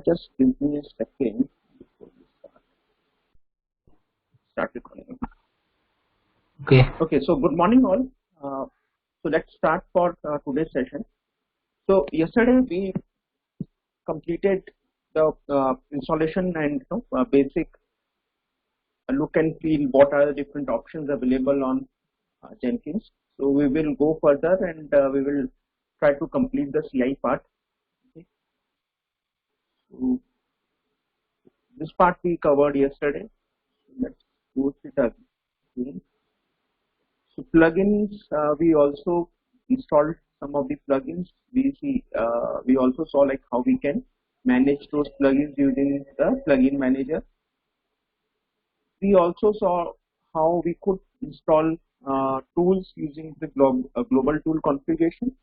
Just give me a second before we start recording. Okay. Okay, so good morning all. So let's start for today's session. So yesterday we completed the installation and basic look and feel what are the different options available on Jenkins. So we will go further and we will try to complete the CI part. Okay. So this part we covered yesterday. So let's go through it again. So plugins, we also installed some of the plugins. We also saw like how we can manage those plugins using the plugin manager. We also saw how we could install tools using the global tool configuration.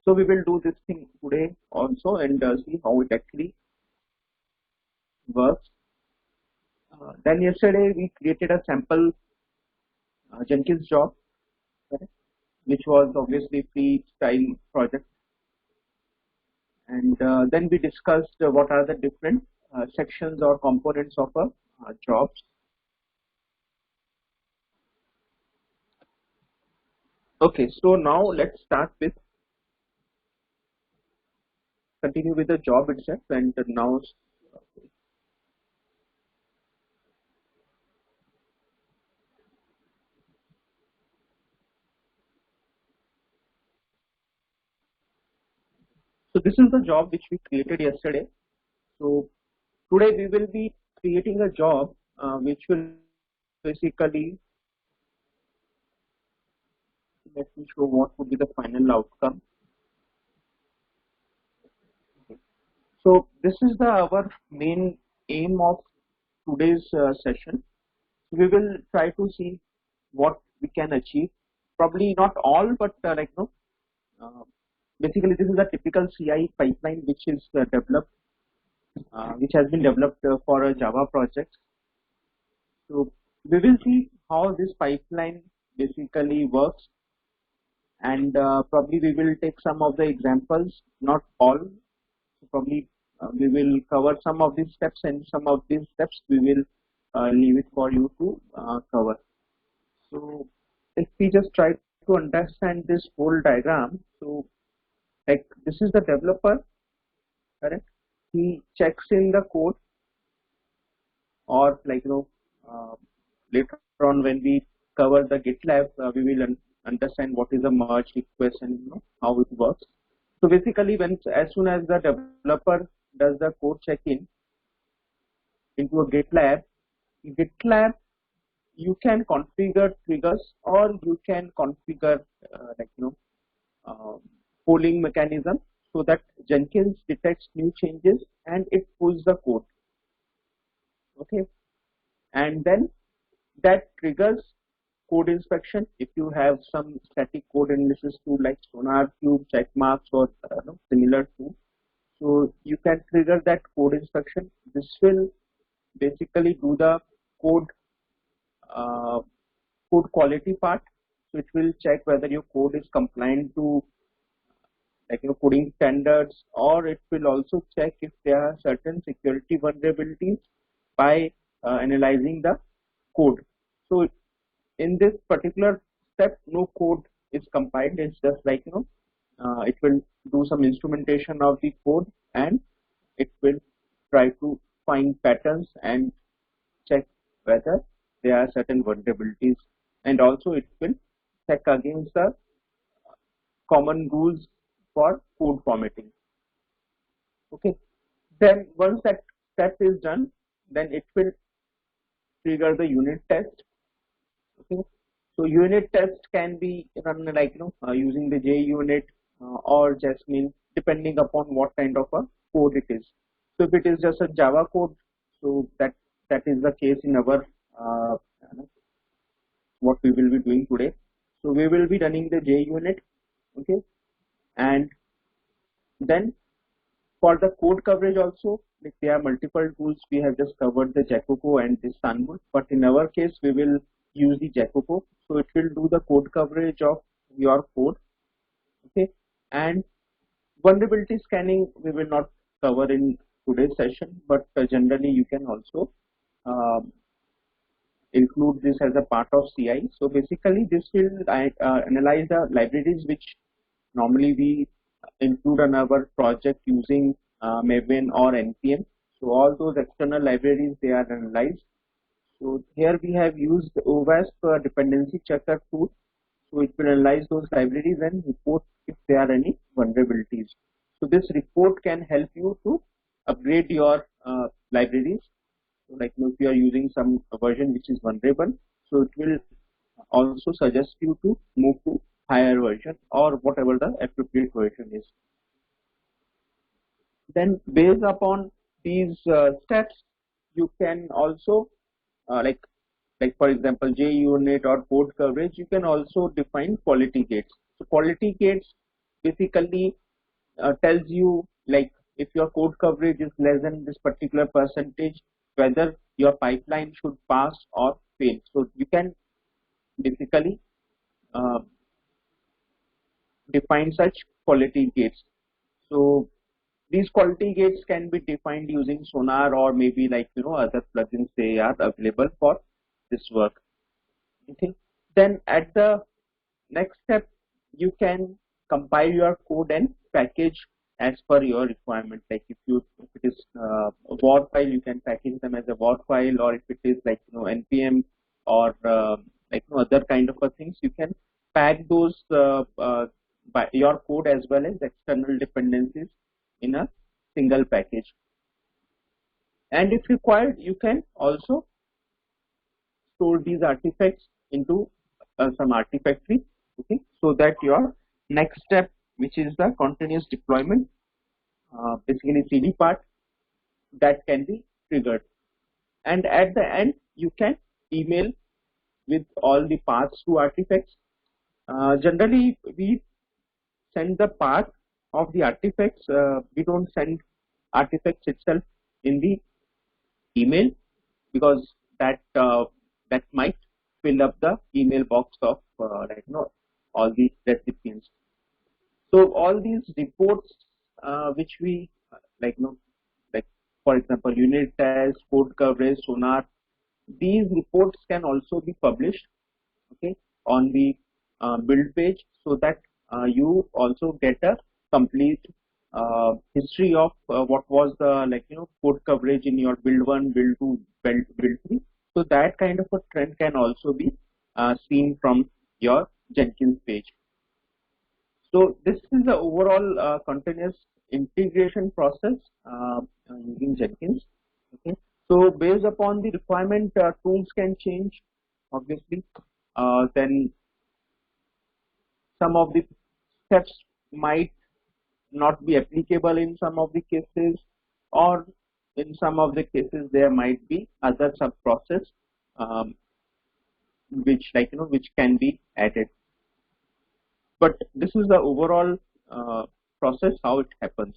So we will do this thing today also and see how it actually works. Then yesterday we created a sample Jenkins job, correct, which was obviously free style project. And then we discussed what are the different sections or components of a jobs. Okay, so now let's start with continue with the job itself and now so this is the job which we created yesterday. So today we will be creating a job which will basically, let me show what would be the final outcome. So this is our main aim of today's session. We will try to see what we can achieve. Probably not all, but basically this is a typical CI pipeline which is developed, which has been developed for a Java project. So we will see how this pipeline basically works, and probably we will take some of the examples, not all. So probably we will cover some of these steps, and some of these steps we will leave it for you to cover. So if we just try to understand this whole diagram, so like this is the developer, correct? He checks in the code, or later on when we cover the GitLab, we will understand what is a merge request and how it works. So basically, as soon as the developer does the code check-in into a GitLab, you can configure triggers, or you can configure polling mechanism so that Jenkins detects new changes and it pulls the code. Okay, and then that triggers code inspection. If you have some static code analysis tool like SonarQube, Checkmarks, or similar tool, so you can trigger that code inspection. This will basically do the code quality part. So it will check whether your code is compliant to coding standards, or it will also check if there are certain security vulnerabilities by analyzing the code. So in this particular step, no code is compiled. It's just like it will do some instrumentation of the code, and it will try to find patterns and check whether there are certain vulnerabilities, and also it will check against the common rules for code formatting. Okay, then once that step is done, then it will trigger the unit test. Okay, so unit test can be run using the JUnit or Jasmine, depending upon what kind of a code it is. So if it is just a Java code, so that is the case in our what we will be doing today. So we will be running the JUnit. Okay, and then for the code coverage also, like there are multiple tools. We have just covered the Jacopo and the Sunwood, but in our case we will use the Jacopo. So it will do the code coverage of your code. Okay, and vulnerability scanning we will not cover in today's session, but generally you can also include this as a part of CI. So basically this will analyze the libraries which normally we include on our project using Maven or NPM. So all those external libraries, they are analyzed. So here we have used OWASP dependency checker tool. So it will analyze those libraries and report if there are any vulnerabilities. So this report can help you to upgrade your libraries. So like if you are using some version which is vulnerable, so it will also suggest you to move to higher version or whatever the appropriate version is. Then based upon these steps, you can also like for example JUnit or code coverage, you can also define quality gates. So quality gates basically tells you like if your code coverage is less than this particular percentage, whether your pipeline should pass or fail. So you can basically uh, define such quality gates. So these quality gates can be defined using Sonar or maybe like other plugins, they are available for this work. Okay. Then at the next step, you can compile your code and package as per your requirement. Like if it is a WAR file, you can package them as a WAR file, or if it is like NPM or like other kind of things, you can pack those by your code as well as external dependencies in a single package. And if required, you can also store these artifacts into some artifactory, okay, so that your next step, which is the continuous deployment, basically CD part, that can be triggered. And at the end, you can email with all the paths to artifacts. Generally, we send the path of the artifacts. We don't send artifacts itself in the email because that might fill up the email box of all the recipients. So all these reports which we like like for example unit test, code coverage, Sonar, these reports can also be published, okay, on the build page, so that you also get a complete history of what was the code coverage in your build 1, build 2, build 3. So that kind of a trend can also be seen from your Jenkins page. So this is the overall continuous integration process using Jenkins. Okay. So based upon the requirement, tools can change, obviously. Then some of the steps might not be applicable in some of the cases, or in some of the cases there might be other sub process which which can be added. But this is the overall process how it happens.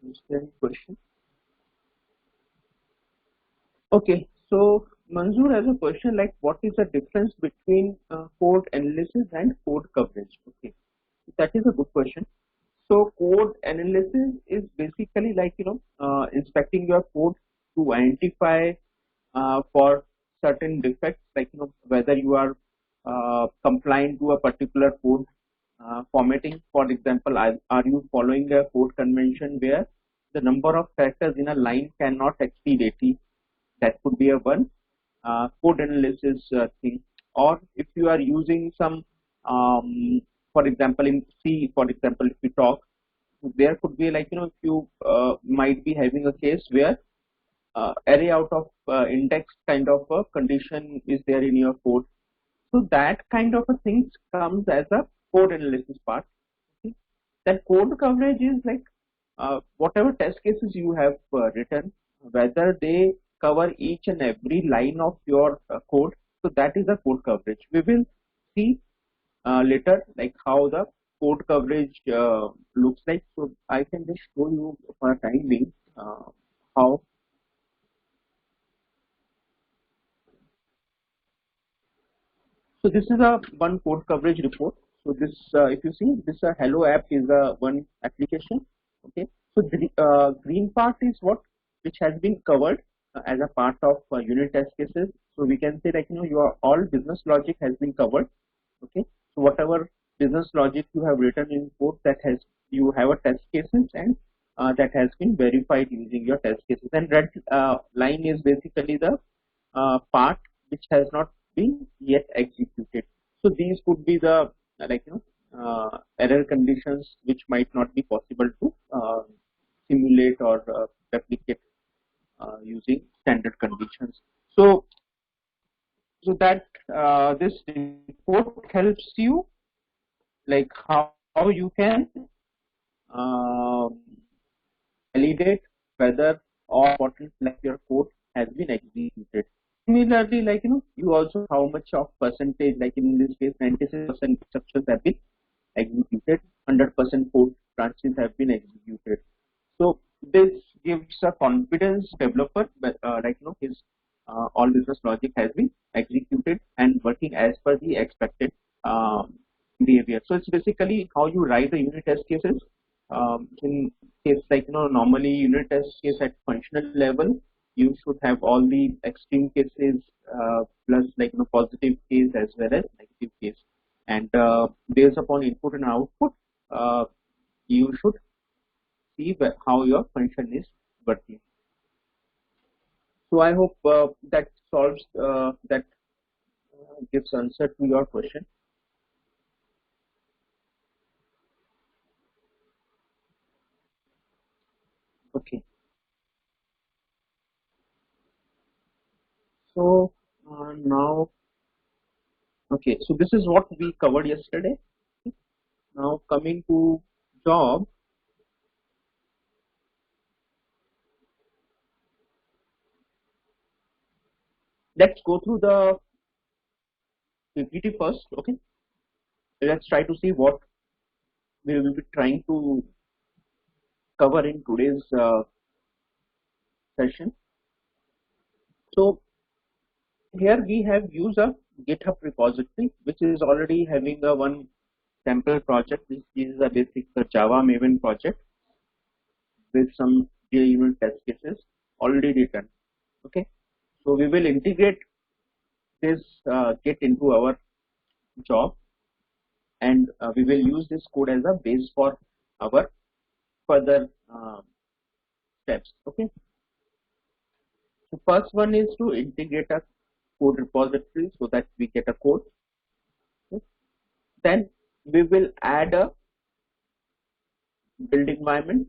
Is there any question? Okay, so Manzoor has a question like, what is the difference between code analysis and code coverage? Okay, that is a good question. So code analysis is basically like inspecting your code to identify for certain defects, like whether you are compliant to a particular code formatting. For example, are you following a code convention where the number of characters in a line cannot exceed 80? That could be a one code analysis thing. Or if you are using some for example in C, for example, if we talk, there could be like if you might be having a case where array out of index kind of a condition is there in your code. So that kind of a thing comes as a code analysis part. Okay. Then code coverage is like whatever test cases you have written, whether they cover each and every line of your code. So that is the code coverage. We will see later like how the code coverage looks like. So I can just show you for a time being how. So this is a one code coverage report. So this, if you see, this Hello app is one application. Okay, so the green part is what which has been covered as a part of unit test cases. So we can say, like, your all business logic has been covered. Okay, so whatever business logic you have written in code, that has, you have a test cases, and that has been verified using your test cases. And red line is basically the part which has not been yet executed. So these could be the error conditions which might not be possible to simulate or replicate using standard conditions. So that this report helps you, like how you can um validate whether or what is, like, your code has been executed. Similarly, like, you also how much of percentage, like in this case 96% exceptions have been executed, 100% code branches have been executed. So this gives a confidence developer, but his all business logic has been executed and working as per the expected behavior. So it's basically how you write the unit test cases. In case, like, normally unit test case at functional level, you should have all the extreme cases plus, like, positive case as well as negative case, and based upon input and output, you should see how your function is working. So I hope that solves that gives answer to your question. Okay. So now, okay. So this is what we covered yesterday. Now coming to job, let's go through the PPT first. Okay. Let's try to see what we will be trying to cover in today's session. So here we have used a GitHub repository which is already having a one sample project. This is a basic Java Maven project with some unit test cases already written. Okay, so we will integrate this Git into our job, and we will use this code as a base for our further steps. Okay, so first one is to integrate a code repository so that we get a code. Okay. Then we will add a build environment,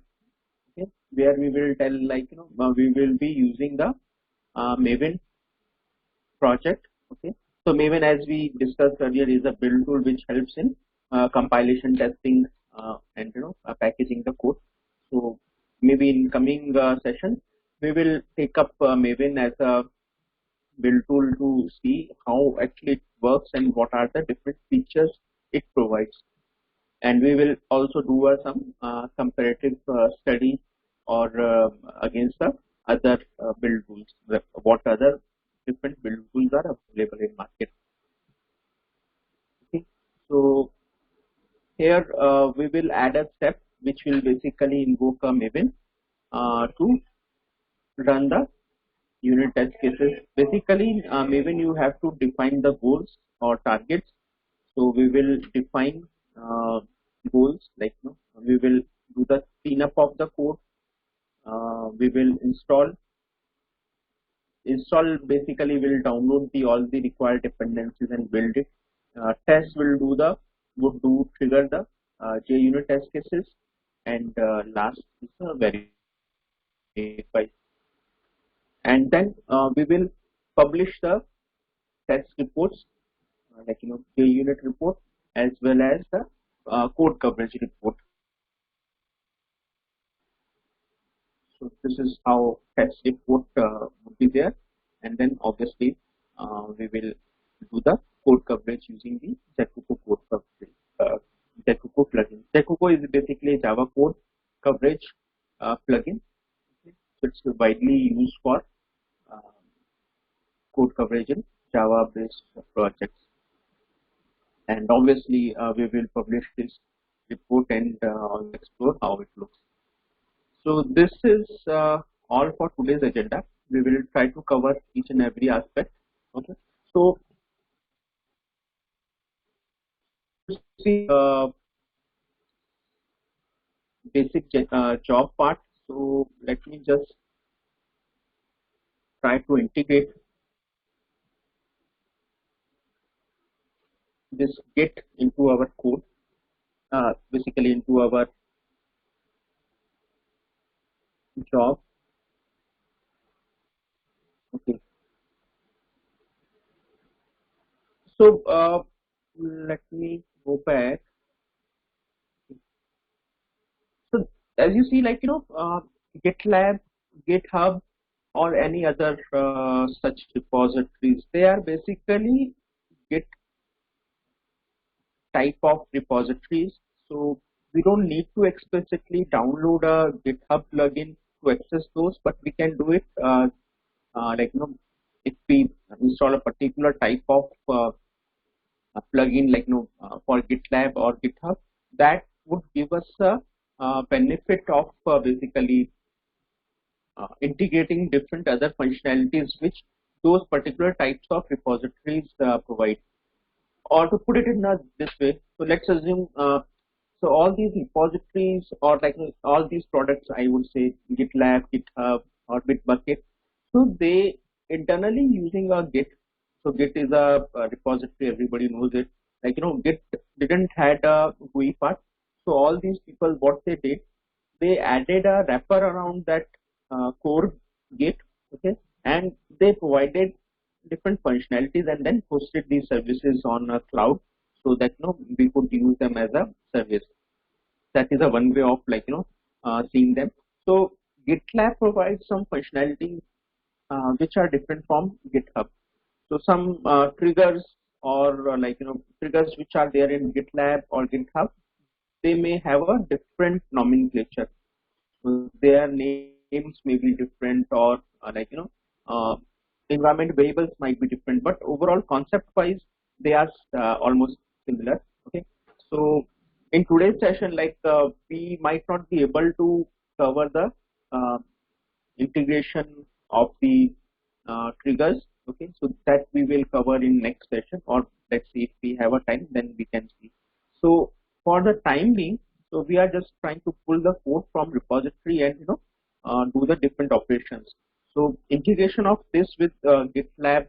okay, where we will tell, like, we will be using the Maven project. Okay, so Maven, as we discussed earlier, is a build tool which helps in compilation testing and packaging the code. So maybe in coming session we will take up Maven as a build tool to see how actually it works and what are the different features it provides. And we will also do some comparative study or against the other build tools, what other different build tools are available in market. Okay, so here we will add a step which will basically invoke a Maven to run the unit test cases. Basically, Maven, you have to define the goals or targets. So we will define goals, like, we will do the cleanup of the code. We will install basically will download all the required dependencies and build it. Test will do trigger the JUnit test cases, and last is verify. And then we will publish the test reports, JUnit report as well as the code coverage report. So this is how test report would be there, and then obviously we will do the code coverage using the Zacuco code coverage, Zacuco plugin. Zacuco is basically a Java code coverage plugin. Okay. So it's widely used for code coverage in Java-based projects. and obviously we will publish this report and explore how it looks. So this is all for today's agenda. We will try to cover each and every aspect. Okay. So see basic job part. So let me just try to integrate this Git into our code, basically into our job. Okay. So let me go back. So as you see, like GitLab, GitHub, or any other such repositories, they are basically Git type of repositories. So we don't need to explicitly download a GitHub plugin to access those, but we can do it like if we install a particular type of a plugin like for GitLab or GitHub, that would give us a benefit of basically integrating different other functionalities which those particular types of repositories provide. Or to put it in this way, so let's assume so all these repositories or like all these products, I would say GitLab, GitHub, or Bitbucket, so they internally using a Git. So Git is a repository, everybody knows it. Like Git didn't had a GUI part. So all these people, what they did, they added a wrapper around that core Git, okay, and they provided different functionalities and then hosted these services on a cloud so that we could use them as a service. That is a one way of seeing them. So GitLab provides some functionalities which are different from GitHub. So some triggers or triggers which are there in GitLab or GitHub, they may have a different nomenclature. So their names may be different, or uh, environment variables might be different, but overall concept wise they are almost similar. Okay. So in today's session, we might not be able to cover the uh, integration of the triggers. Okay, so that we will cover in next session, or let's see if we have a time, then we can see. So for the time being, so we are just trying to pull the code from repository and do the different operations. So integration of this with GitLab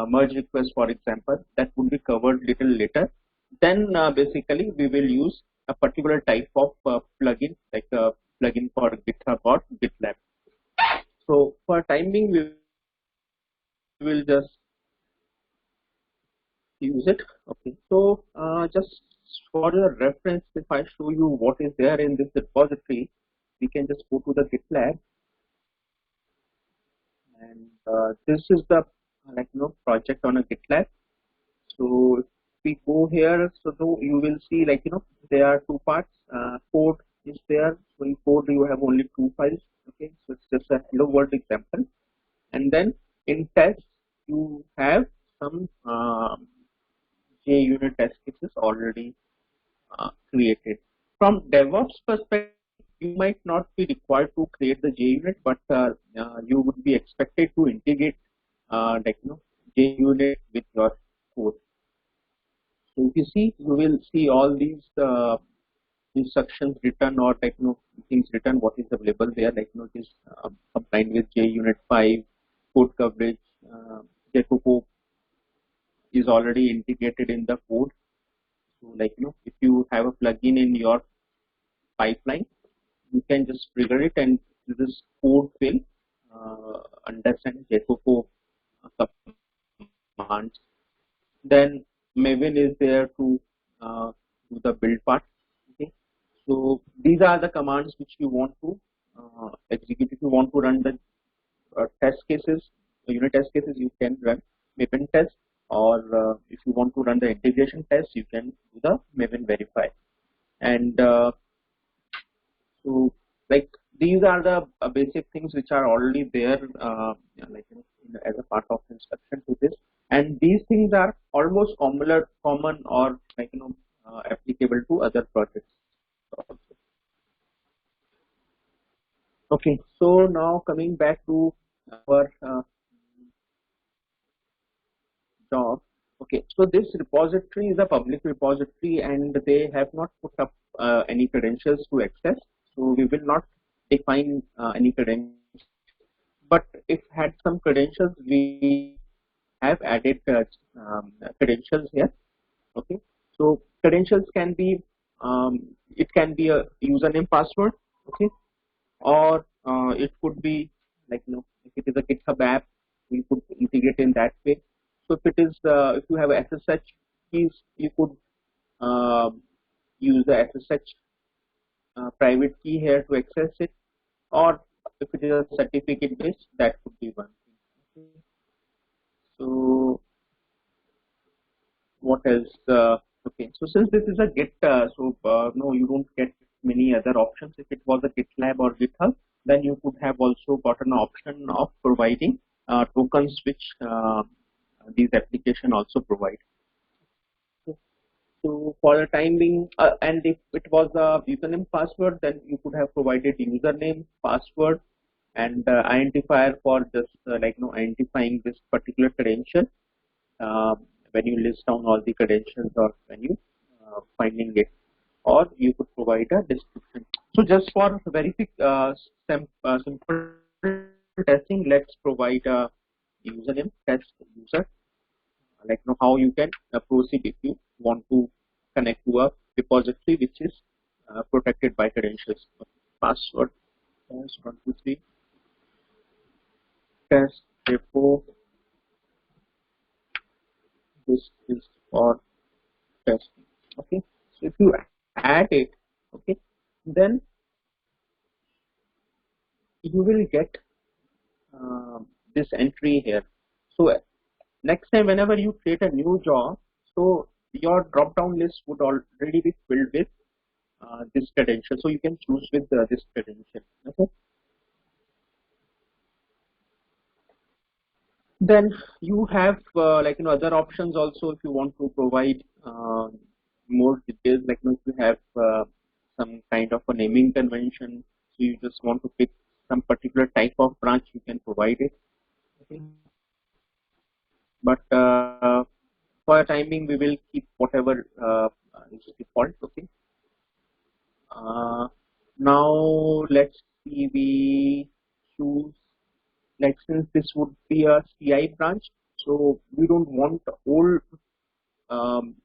merge request, for example, that would be covered little later. Then basically we will use a particular type of plugin, like a plugin for GitHub or GitLab. So for time being, we will just use it. Okay. So just for your reference, if I show you what is there in this repository, we can just go to the GitLab, and this is the project on a GitLab. So if we go here, so you will see there are two parts. Code is there. So in code you have only two files. Okay, so it's just a hello world example, and then in test you have some JUnit test cases already created. From DevOps perspective, you might not be required to create the JUnit, but you would be expected to integrate JUnit with your code. So if you see, you will see all these instructions written, or things written, what is available there, it is combined with JUnit 5, code coverage, Jacopo is already integrated in the code. So if you have a plugin in your pipeline, you can just trigger it and this code will understand Jacopo commands. Then Maven is there to do the build part. Okay, so these are the commands which you want to execute. If you want to run the test cases, unit test cases, you can run Maven test, or if you want to run the integration test, you can do the Maven verify. And so these are the basic things which are already there as a part of instruction to this. and these things are almost common or like applicable to other projects also. Okay, so now coming back to our job. Okay, so this repository is a public repository and they have not put up any credentials to access. So we will not define any credentials, but if had some credentials, we have added credentials here. Okay, so credentials can be it can be a username password. Okay, or it could be like if it is a GitHub app, we could integrate in that way. So if it is if you have SSH keys, you could uh, use the SSH private key here to access it, or if it is a certificate based, that could be one thing. Okay. So what else? Okay, so since this is a Git, no, you don't get many other options. If it was a GitLab or GitHub, then you could have also got an option of providing tokens, which these application also provide. So for the time being, and if it was a username password, then you could have provided username, password, and identifier for just identifying this particular credential uh, when you list down all the credentials or when you finding it, or you could provide a description. So just for simple testing, let's provide a username test user, how you can proceed if you want to connect to a repository which is protected by credentials. Password test 123 test repo. This is for testing. Okay, so if you add it, okay, then you will get this entry here. So next time whenever you create a new job, so your drop down list would already be filled with this credential, so you can choose with this credential. Okay, then you have other options also if you want to provide more details, if you have some kind of a naming convention, so you just want to pick some particular type of branch, you can provide it. Okay. But for the timing we will keep whatever is default. Okay. Now let's see, we choose, since this would be a CI branch, so we don't want old um,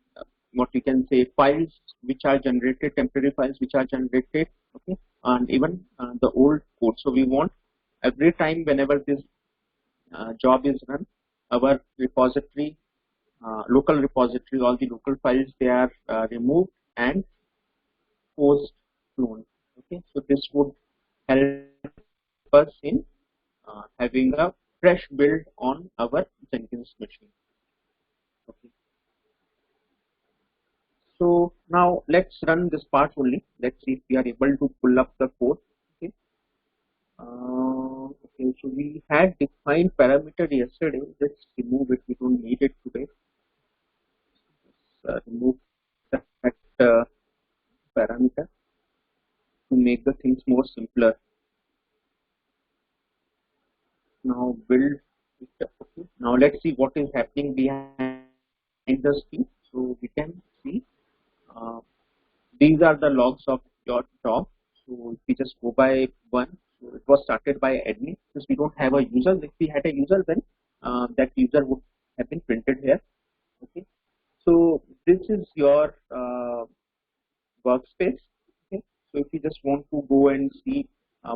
what we can say files which are generated, temporary files which are generated. Okay, and even the old code. So we want every time whenever this job is run, our repository, local repository, all the local files, they are removed and post cloned. Okay, so this would help us in having a fresh build on our Jenkins machine. Okay. So now let's run this part only. Let's see if we are able to pull up the code. Okay. Okay. So we had defined parameter yesterday. Let's remove it. We don't need it today. Let's remove that parameter to make the things more simpler. Now build it. Okay. Now let's see what is happening behind the screen. So we can see uh, these are the logs of your job. So if we just go by one, so it was started by admin. Since we don't have a user, if we had a user, then that user would have been printed here. Okay. So this is your workspace. Okay. So if you just want to go and see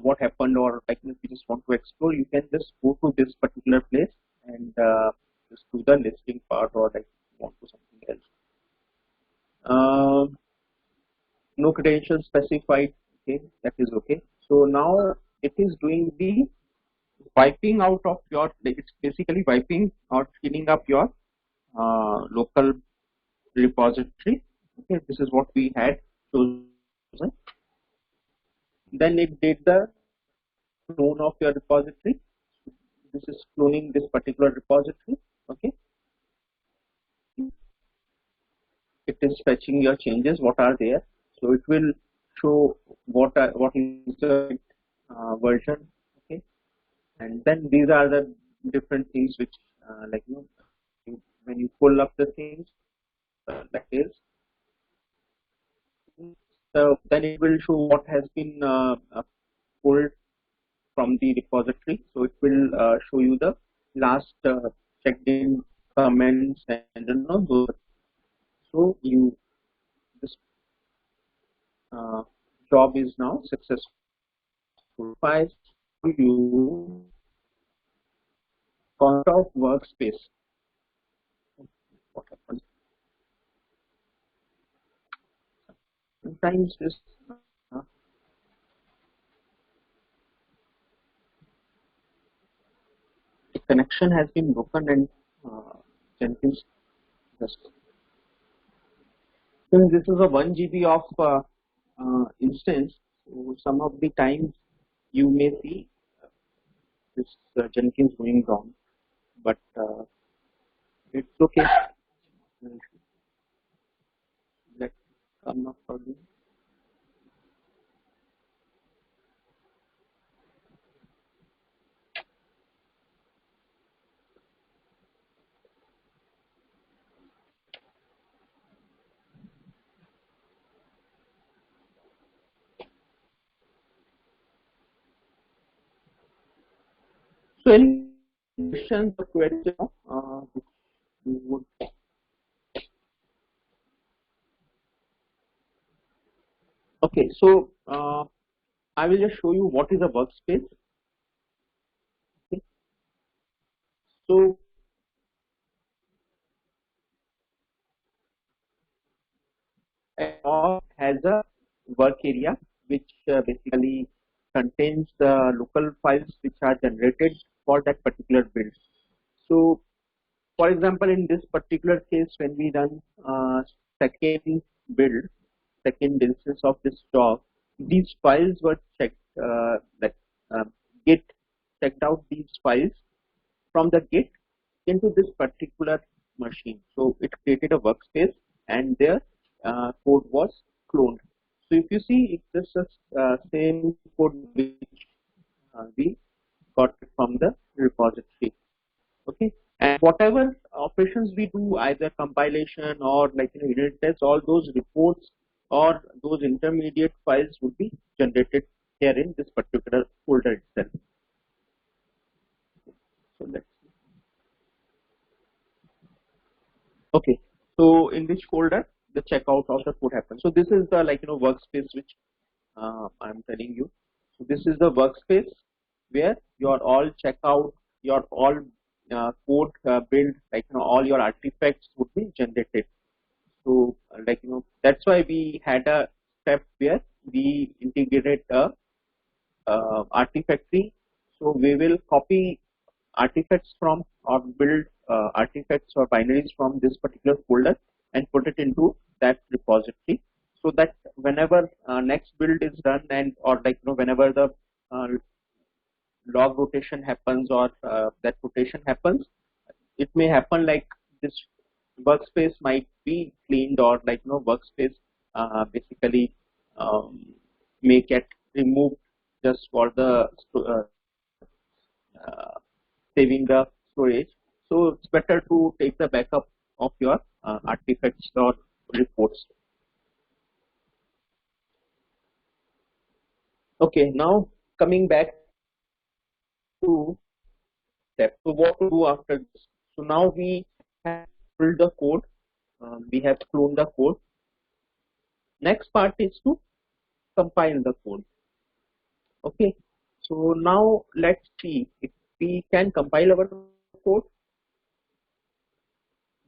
what happened, or if you just want to explore, you can just go to this particular place and just do the listing part, or want to something else. No credentials specified. Okay, that is okay. So now it is doing the wiping out of your, it's basically wiping or cleaning up your local repository. Okay, this is what we had chosen. Then it did the clone of your repository. This is cloning this particular repository. Okay, it is fetching your changes, what are there. So it will show what is the version. Okay, and then these are the different things which like when you pull up the things, that is, so then it will show what has been pulled from the repository. So it will show you the last checked in comments and those. So you this uh, job is now successful. If I show you concept of workspace, what happens? Sometimes this uh, the connection has been broken and Jenkins just, since this is a 1 GB of instance, so some of the times you may see this Jenkins going wrong, but it's okay. Let's come up again. So any questions or queries which you would. Okay, so I will just show you what is a workspace. Okay. So all has a work area which basically contains the local files which are generated for that particular build. So for example, in this particular case, when we run second build, second instance of this job, these files were checked, that Git checked out these files from the Git into this particular machine. So it created a workspace and their code was cloned. So if you see, it's the same code which we got from the repository. Okay, and whatever operations we do, either compilation or like unit tests, all those reports or those intermediate files would be generated here in this particular folder itself. So let's see. Okay, so in which folder the checkout of the code happens. So this is the workspace which I'm telling you. So this is the workspace where your all checkout, your all code build, all your artifacts would be generated. So that's why we had a step where we integrated a artifactory. So we will copy artifacts from or build artifacts or binaries from this particular folder and put it into that repository, so that whenever next build is done and or whenever the uh, log rotation happens or that rotation happens, it may happen like this workspace might be cleaned or workspace basically um, may get removed just for the uh, saving the storage. So it's better to take the backup of your artifacts or reports. Okay, now coming back to step. So what to do after this? So now we have built the code, we have cloned the code. Next part is to compile the code. Okay, so now let's see if we can compile our code.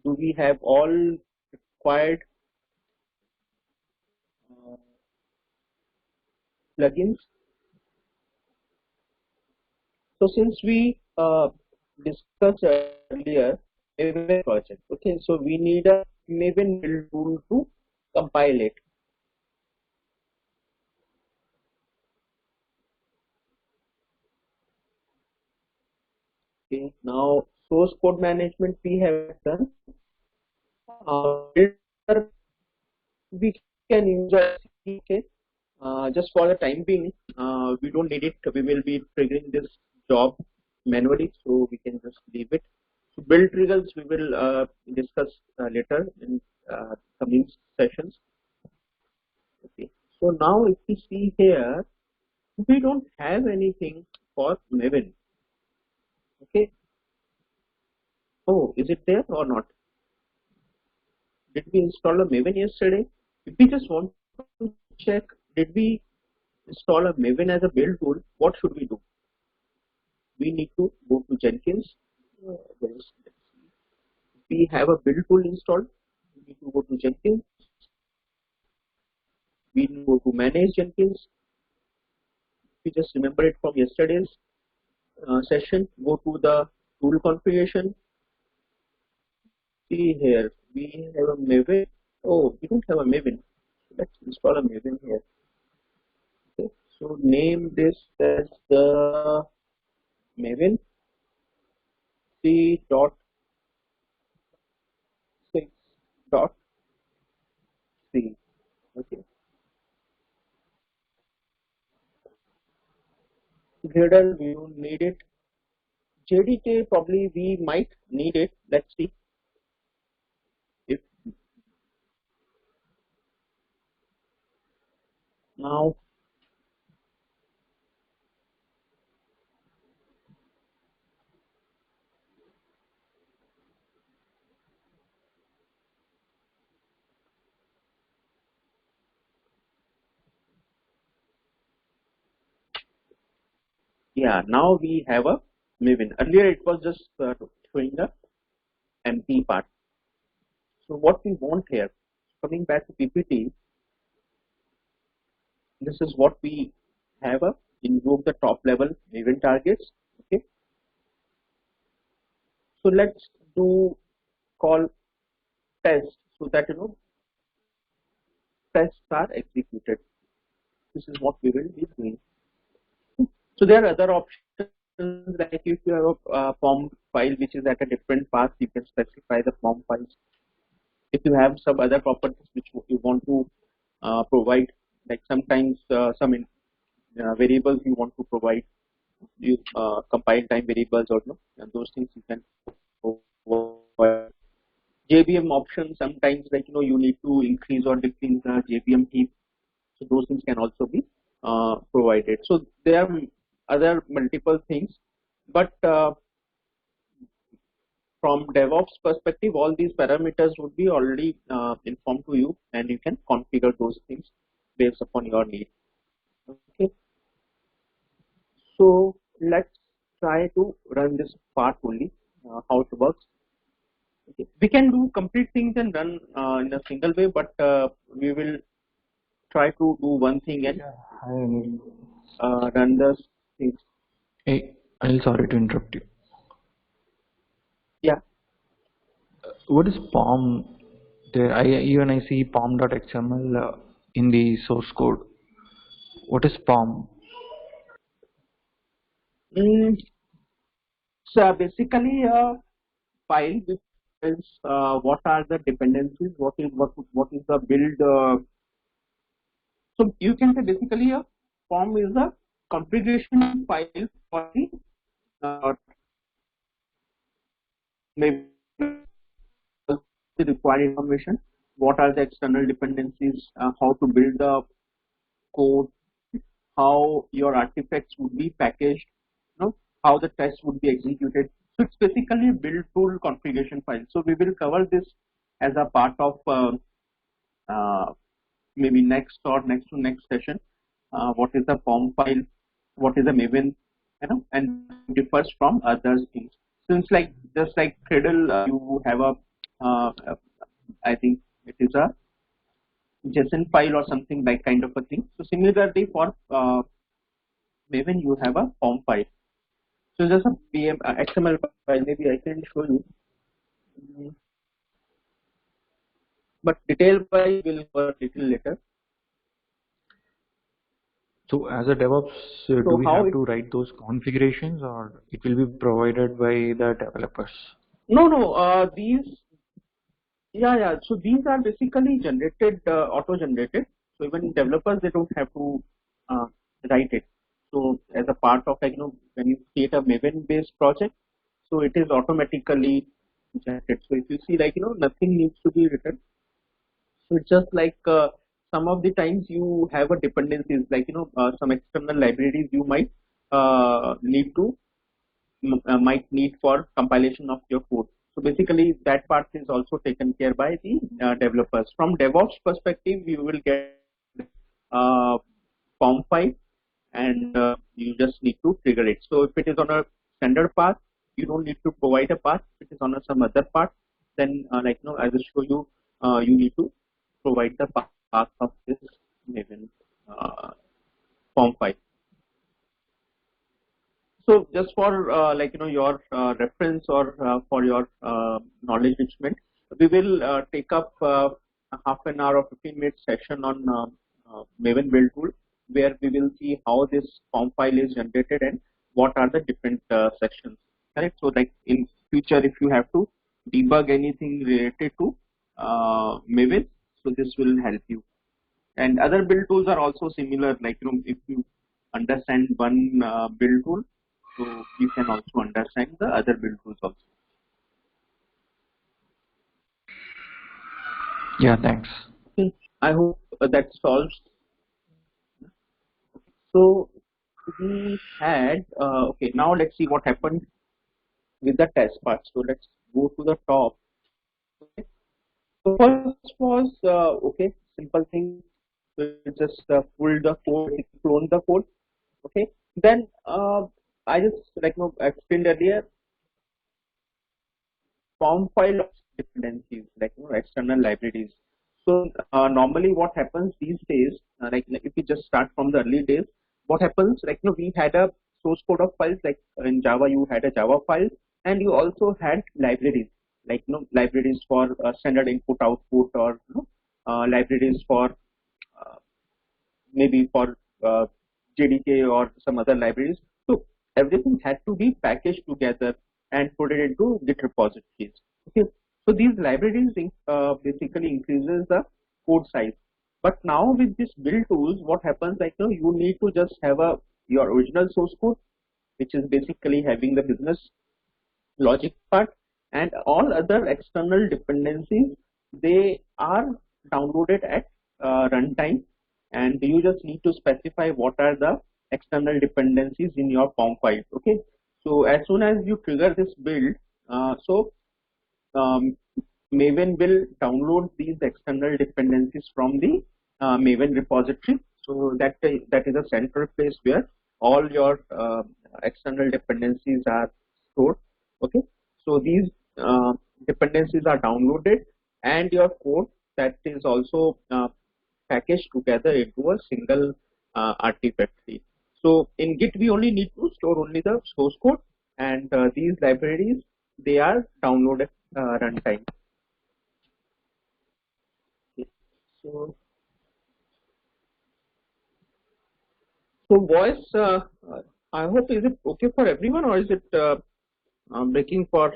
Do we have all required uh, plugins? So since we discussed earlier Maven project, okay, so we need a Maven build tool to compile it. Okay, now source code management we have done. Builder we can use a CK. Just for the time being, we don't need it. We will be triggering this job manually, so we can just leave it. So build triggers we will discuss later in coming sessions. Okay. So now if we see here, we don't have anything for Maven. Okay. Oh, is it there or not? Did we install a Maven yesterday? If we just want to check, did we install a Maven as a build tool? What should we do? We need to go to Jenkins. We have a build tool installed. We need to go to Jenkins. We need to go to manage Jenkins. We just remember it from yesterday's session. Go to the tool configuration. See here, we have a Maven. Oh, we don't have a Maven. Let's install a Maven here. Okay, so name this as the Maven C.6.c. Okay. Gradle, we don't need it. JDK probably we might need it. Let's see. If now yeah, now we have a Maven. Earlier it was just showing the empty part. So what we want here, coming back to PPT, this is what we have a invoke the top level Maven targets. Okay. So let's do call test so that tests are executed. This is what we will be doing. So there are other options, like if you have a POM file which is at a different path, you can specify the POM files. If you have some other properties which you want to provide, like sometimes some variables you want to provide, you compile time variables or no, and those things you can provide. JVM options, sometimes like you need to increase or decrease the JVM heap, so those things can also be provided. So there are other multiple things, but from DevOps perspective, all these parameters would be already informed to you, and you can configure those things based upon your need. Okay. So let's try to run this part only, how it works. Okay. We can do complete things and run in a single way, but we will try to do one thing and run the things. Hey, I'm sorry to interrupt you. Yeah. What is POM? There, I see POM.xml in the source code. What is POM? So basically a file which is what are the dependencies, what is the build. So you can say basically a POM is a configuration file for the maybe the required information, what are the external dependencies, how to build the code, how your artifacts would be packaged, how the test would be executed. So it's basically a build tool configuration file. So we will cover this as a part of maybe next or next to next session. What is the POM file? What is a Maven? And differs from other things. Since like just like Gradle, you have a I think it is a JSON file or something like kind of a thing. So similarly for Maven, you have a POM file. So just a PM XML file. Maybe I can show you. But detail wise will go a little later. So as a DevOps, do we have to write those configurations, or it will be provided by the developers? No. These Yeah. So these are basically generated, auto-generated. So even developers, they don't have to uh, write it. So as a part of, like, when you create a Maven-based project, so it is automatically generated. So if you see, like, nothing needs to be written. So it's just like, some of the times you have a dependencies, like, some external libraries you might need for compilation of your code. So basically that part is also taken care by the developers. From DevOps perspective, you will get uh, form file, and you just need to trigger it. So if it is on a standard path, you don't need to provide a path. If it is on some other path, then like, I will show you, you need to provide the path of this Maven uh, form file. So just for like, your reference, or for your knowledge enrichment, we will take up a half an hour or 15-minute session on Maven build tool, where we will see how this form file is generated and what are the different sections. Correct. So like in future, if you have to debug anything related to Maven, so this will help you. And other build tools are also similar, like, if you understand one build tool, so you can also understand the other build tools also. Yeah, thanks. Okay. I hope that solves. So we had, okay, now let's see what happened with the test part. So let's go to the top. Okay. So first was, okay, simple thing. So you just pull the code, clone the code. Okay. Then I just, like, explained earlier, form file of dependencies, like, external libraries. So normally what happens these days, like, if we just start from the early days, what happens, like, we had a source code of files, like in Java you had a Java file, and you also had libraries, like, libraries for standard input output, or libraries for uh, maybe for JDK or some other libraries. So everything had to be packaged together and put it into Git repositories. Okay. So these libraries basically increases the code size. But now with this build tools, what happens, like, you need to just have your original source code, which is basically having the business logic part, and all other external dependencies, they are downloaded at runtime, and you just need to specify what are the external dependencies in your POM file. Okay, so as soon as you trigger this build, so um, Maven will download these external dependencies from the Maven repository. So that is a central place where all your external dependencies are stored. Okay, so these dependencies are downloaded, and your code, that is also packaged together into a single artifactory. So in Git, we only need to store only the source code, and these libraries, they are downloaded runtime. Okay. So, voice, I hope, is it okay for everyone, or is it breaking for?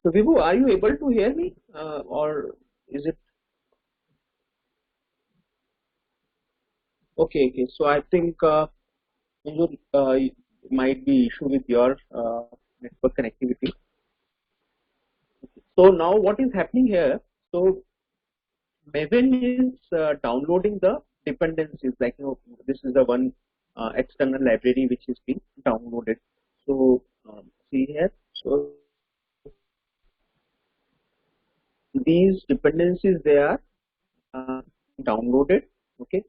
So Vibhu, are you able to hear me, or is it okay? Okay. So I think you might be issue with your network connectivity. So now what is happening here? So Maven is downloading the dependencies, like, this is the one external library which is being downloaded. So see here, so these dependencies, they are downloaded. Okay,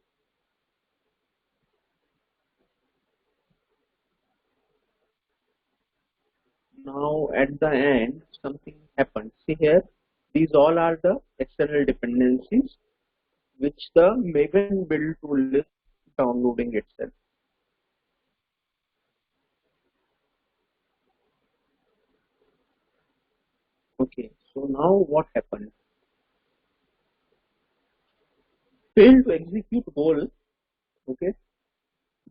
now at the end something happens. See here, these all are the external dependencies which the Maven build tool is downloading itself. Okay, so now what happened? Failed to execute goal. Okay,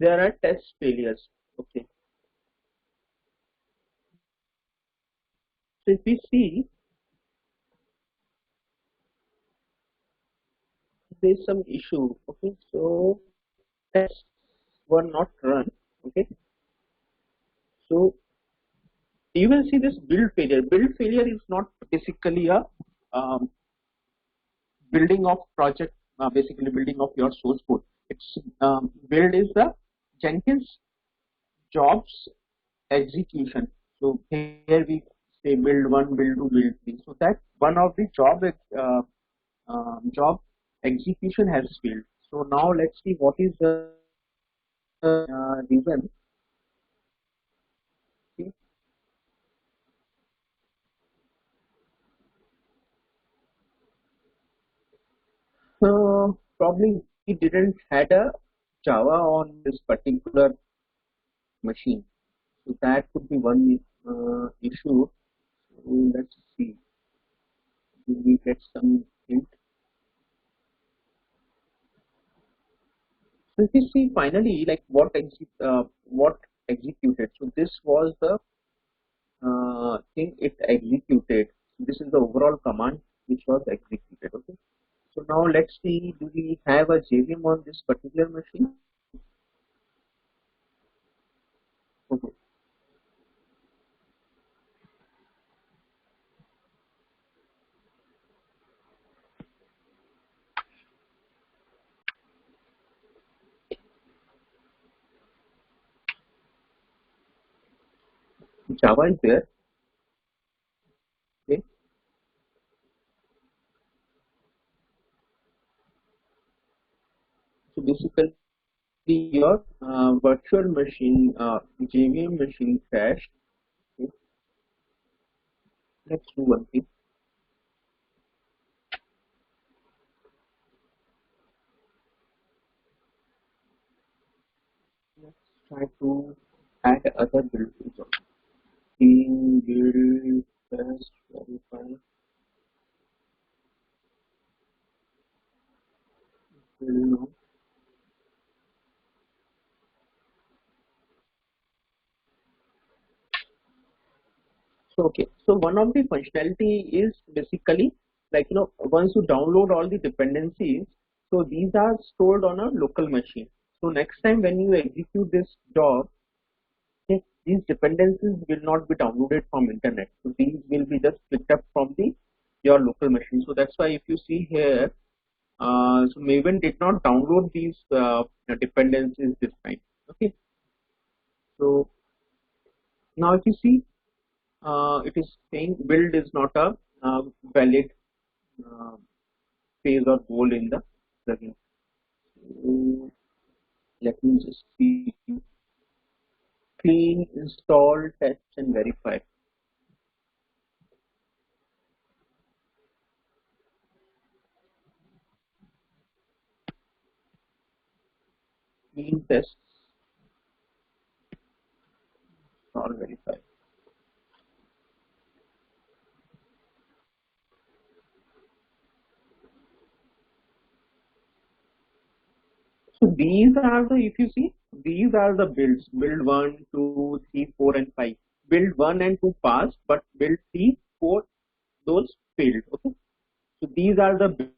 there are test failures. Okay, so if we see, there's some issue. Okay, so tests were not run. Okay, so you will see this build failure. Build failure is not basically a um, building of project, basically building of your source code. It's build is the Jenkins jobs execution. So here we say build one, build two, build three. So that one of the job execution has failed. So now let's see what is the reason. Okay. So probably he didn't had a Java on this particular machine. So that could be one issue. So let's see. Do we get some hint? So if you see finally, like what executed. So this was the thing it executed. This is the overall command which was executed. Okay. So now let's see. Do we have a JVM on this particular machine? Okay. Java is there. Okay. So basically, your virtual machine, JVM machine crashed. Okay. Let's do one thing. Let's try to add other build features. Clean build test verify build now. So okay, so one of the functionality is basically like once you download all the dependencies, so these are stored on a local machine. So next time when you execute this job, okay, these dependencies will not be downloaded from internet. So these will be just picked up from the your local machine. So that's why if you see here, so Maven did not download these dependencies this time. Okay, so now if you see, it is saying build is not a valid uh, phase or goal in the plugin. So let me just see. Clean, install, test, and verify. Clean, test, install, verify. So these are the, if you see, these are the builds. Build 1, 2, 3, 4, and 5. Build 1 and 2 passed, but build 3, 4, those failed. Okay. So these are the builds.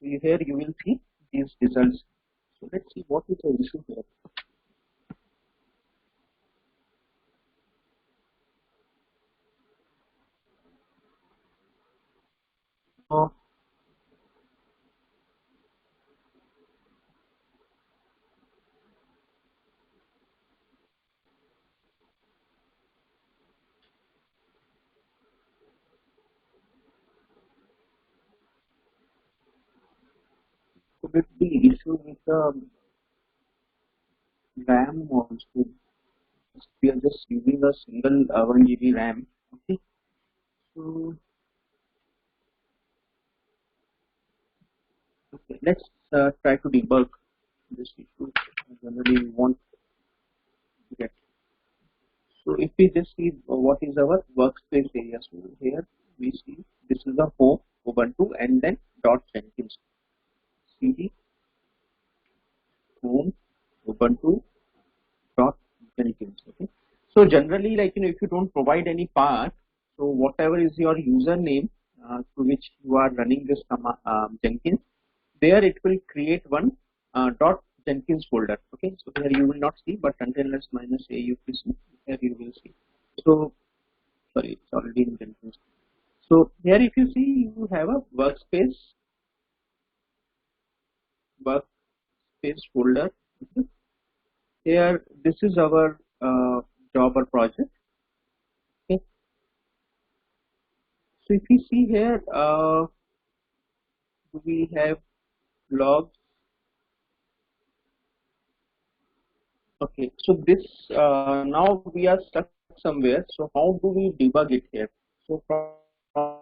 Here you will see these results. So let's see what is the issue here. Uh, could it be issue with the RAM also? We are just using a single 1 GB RAM. Okay. So okay, let's try to debug this issue. Generally, we want to get. So if we just see what is our workspace area, so here we see this is the home Ubuntu and then dot Jenkins. CD home Ubuntu dot Jenkins. Okay. So generally, like if you don't provide any path, so whatever is your username to which you are running this Jenkins, there it will create one dot Jenkins folder. Okay, so here you will not see, but until unless minus AUPC, here you will see. So sorry, it's already in Jenkins. So here if you see, you have a workspace folder. Okay. Here this is our job or project. Okay. So if you see here, we have logs. Okay, so this now we are stuck somewhere. So how do we debug it here? So from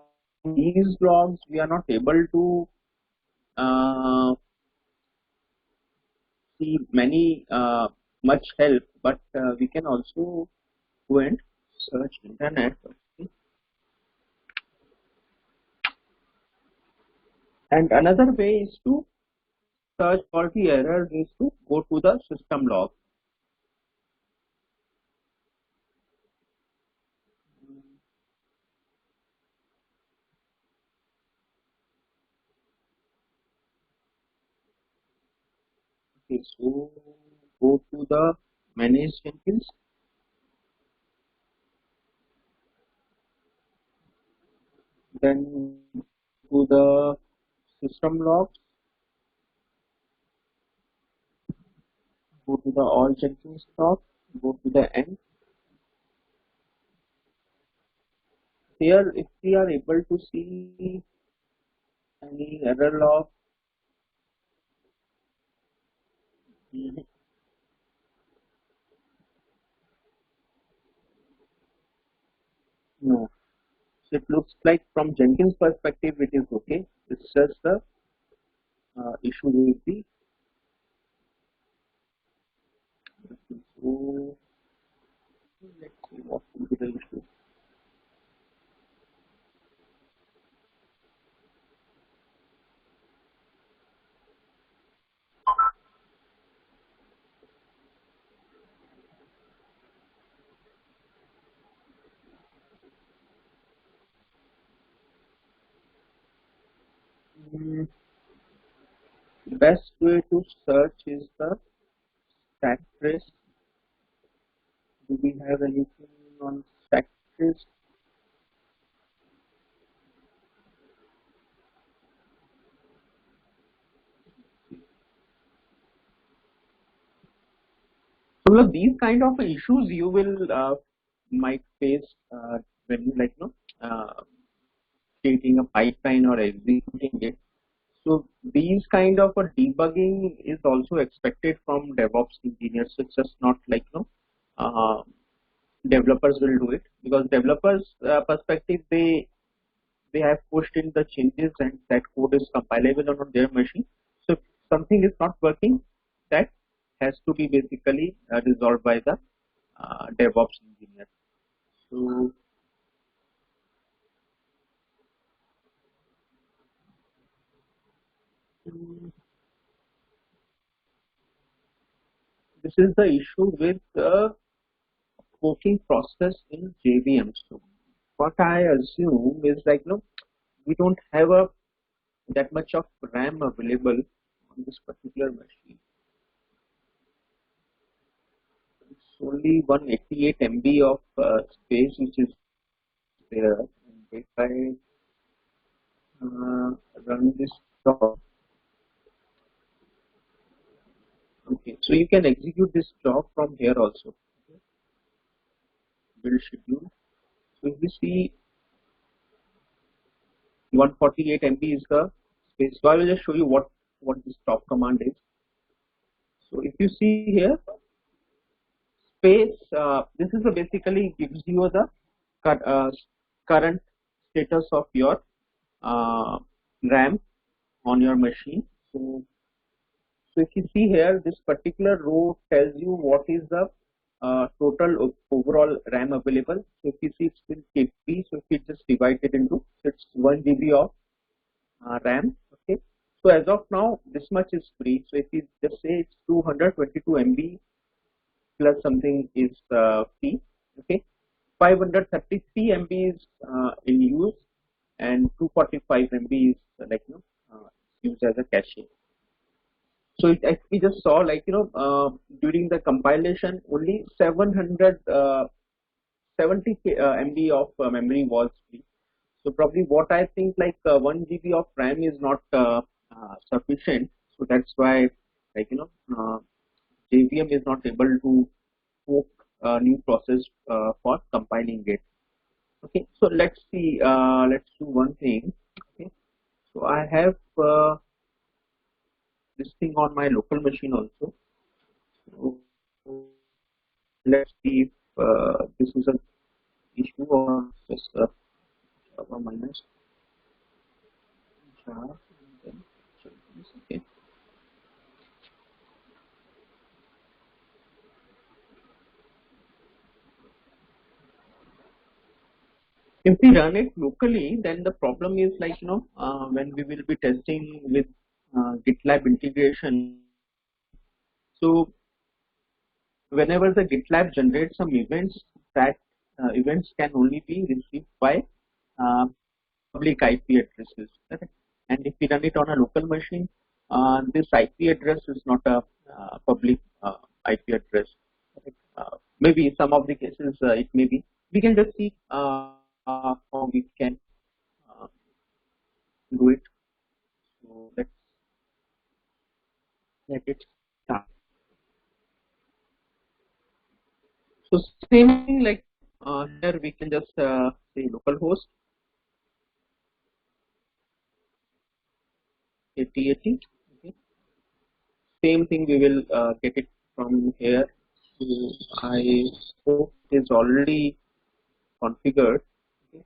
these logs, we are not able to see many much help, but we can also go and search internet. Okay. And another way is to search for the errors is to go to the system log. Okay, so go to the manage Jenkins. Then to the system logs, go to the all Jenkins log, go to the end. Here, if we are able to see any error log, no. So it looks like from Jenkins perspective, it is okay. It's just the issue with the. So let's see what will be the issue. The best way to search is the stack trace. Do we have anything on stack trace? So look, these kind of issues you will might face when you creating a pipeline or executing it. So these kind of a debugging is also expected from DevOps engineers. It's just not like developers will do it, because developers perspective, they have pushed in the changes and that code is compilable on their machine. So if something is not working, that has to be basically resolved by the DevOps engineer. So this is the issue with the forking process in JVM. So what I assume is we don't have that much of RAM available on this particular machine. It's only 188 MB of space which is there. And if I run this job, okay, so you can execute this job from here also. Okay. Build schedule. So if you see 148 MB is the space. So I will just show you what this stop command is. So if you see here, space, this is basically gives you the current status of your RAM on your machine. So if you see here, this particular row tells you what is the total overall RAM available. So if you see it's in KB, so if you just divide it into, it's 1 GB of RAM. Okay, So as of now, this much is free. So if you just say it's 222 MB plus something is free, okay. 533 MB is in use, and 245 MB is used as a cache. So we just saw during the compilation only 770 MB of memory was free. So probably what I think 1 GB of RAM is not sufficient. So that's why JVM is not able to fork a new process for compiling it. Okay, so let's see. Let's do one thing. Okay, so I have this thing on my local machine also. So let's see if this is an issue or just Java minus jar. Okay. If we run it locally, then the problem is when we will be testing with GitLab integration. So whenever the GitLab generates some events, that events can only be received by uh, public IP addresses. Correct? And if we run it on a local machine, this IP address is not a public IP address. Correct? Maybe some of the cases it may be. We can just see how we can uh, do it. So let's let it start. So same thing here we can just say localhost 8080. Okay. Same thing we will get it from here. So I hope it is already configured. Okay.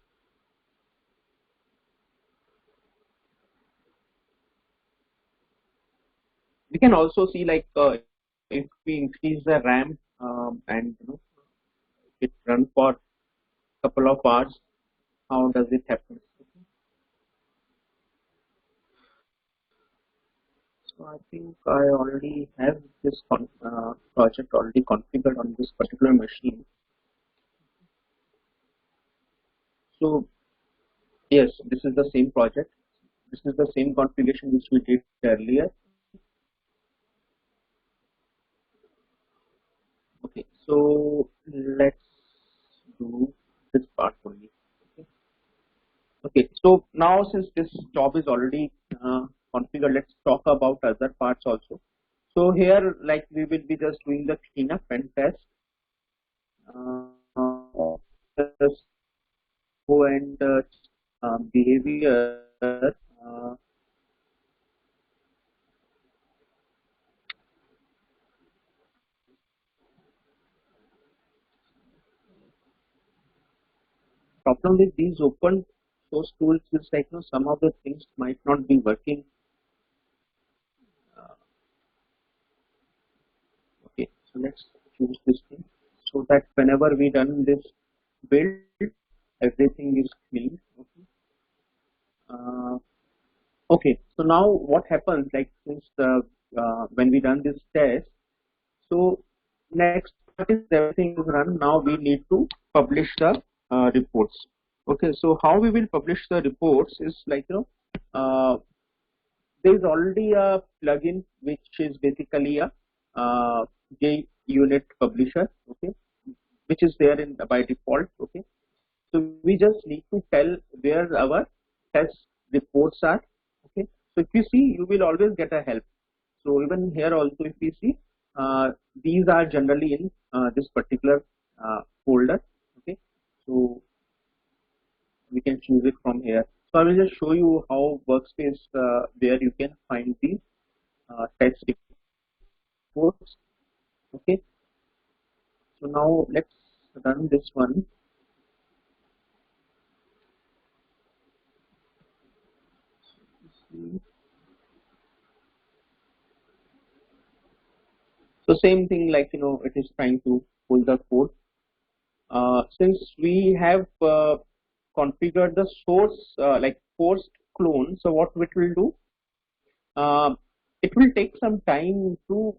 We can also see if we increase the RAM and it run for a couple of hours, how does it happen? So I think I already have this project already configured on this particular machine. So yes, this is the same project. This is the same configuration which we did earlier. Okay, so let's do this part only. Okay, okay, so now since this job is already configured, let's talk about other parts also. So here, we will be just doing the cleanup and test. Just go and behavior. Problem with these open source tools is some of the things might not be working. Okay, so let's choose this thing so that whenever we run this build, everything is clean. Okay. Okay, so now what happens since when we run this test, so next part is everything is run. Now we need to publish the reports. Okay, so how we will publish the reports is uh, there is already a plugin which is basically a JUnit publisher. Okay, which is there in by default. Okay, so we just need to tell where our test reports are. Okay, so if you see, you will always get a help. So even here also, if we see, these are generally in this particular folder. Okay, so we can choose it from here. So I will just show you how workspace where you can find these test reports. Okay, so now let's run this one. So same thing it is trying to pull the code. Since we have configured the source forced clone, so what it will do, it will take some time to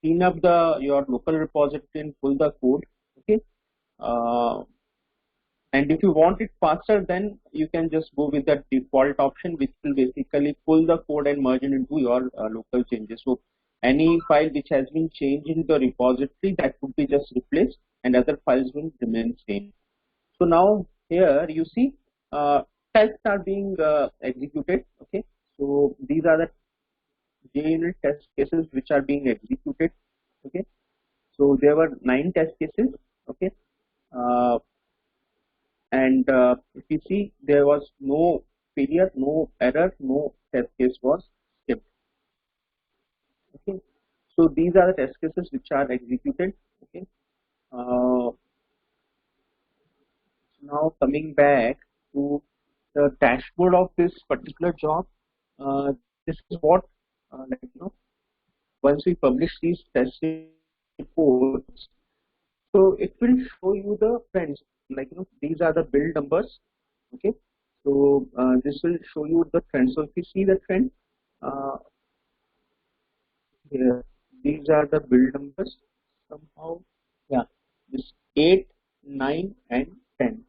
clean up your local repository and pull the code. Okay. Uh, and if you want it faster, then you can just go with the default option, which will basically pull the code and merge it into your local changes. So any file which has been changed in the repository, that could be just replaced, and other files will remain same. So now here you see tests are being executed. Okay, so these are the JUnit test cases which are being executed. Okay, so there were 9 test cases. Okay, uh, and if you see, there was no failure, no error, no test case was skipped. Okay, so these are the test cases which are executed. Okay, uh, now coming back to the dashboard of this particular job, this is what once we publish these test reports, so it will show you the trends. These are the build numbers. Okay, so this will show you the trend. So if you see the trend uh, here, these are the build numbers somehow. Yeah, this 8, 9, and 10.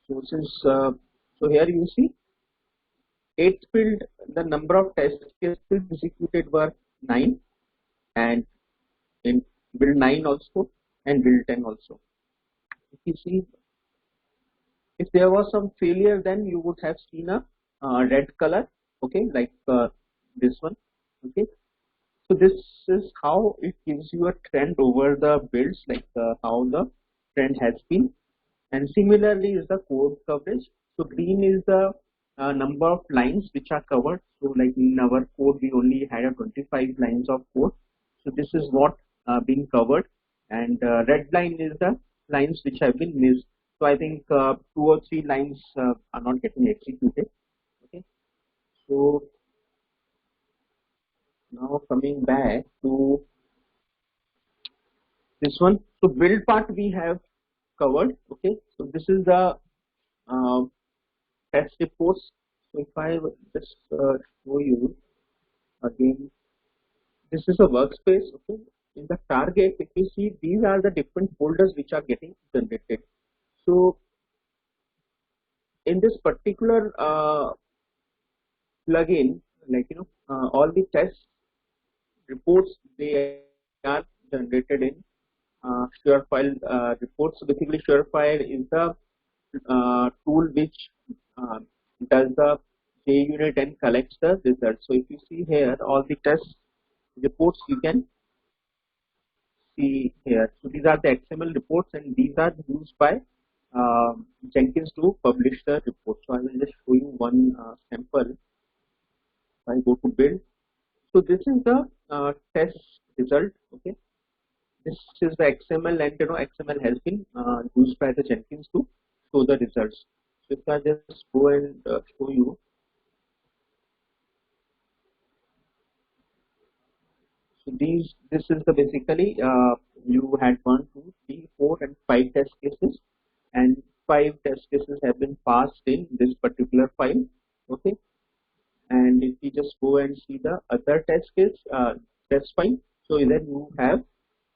So since so here you see 8th build, the number of test cases executed were 9, and in build 9 also, and build 10 also. If you see, if there was some failure, then you would have seen a red color. Okay, like this one. Okay, so this is how it gives you a trend over the builds, like how the trend has been. And similarly is the code coverage. So green is the number of lines which are covered. So like in our code, we only had a 25 lines of code. So this is what being covered, and red line is the lines which have been missed. So I think 2 or 3 lines are not getting executed. Okay. So now coming back to this one. So build part we have covered. Okay. So this is the uh, test reports. So if I just show you again, this is a workspace. Okay, in the target, if you see, these are the different folders which are getting generated. So in this particular plugin, all the test reports, they are generated in SureFile reports. So basically, SureFile is the tool which uh, does the JUnit and collects the results. So if you see here, all the test reports you can see here. So these are the XML reports, and these are used by Jenkins to publish the report. So I will just show you one sample. If I go to build, so this is the test result. Okay, this is the XML, and XML has been used by the Jenkins to show the results. So if I just go and show you, so this is the basically you had 1, 2, 3, 4, and 5 test cases, and 5 test cases have been passed in this particular file. Okay, and if you just go and see the other test case test file, so then you have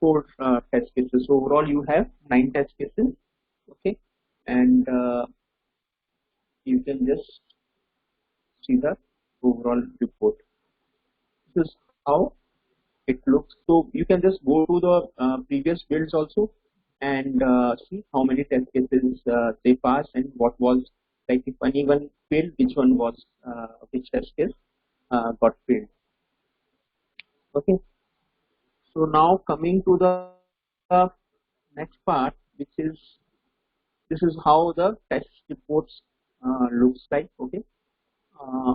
4 test cases. So overall you have 9 test cases. Okay, and you can just see the overall report. This is how it looks. So you can just go to the previous builds also, and see how many test cases they passed, and what was, like, if anyone failed, which one was which test case got failed. Okay, so now coming to the uh, next part, which is, this is how the test reports looks like. Okay, uh,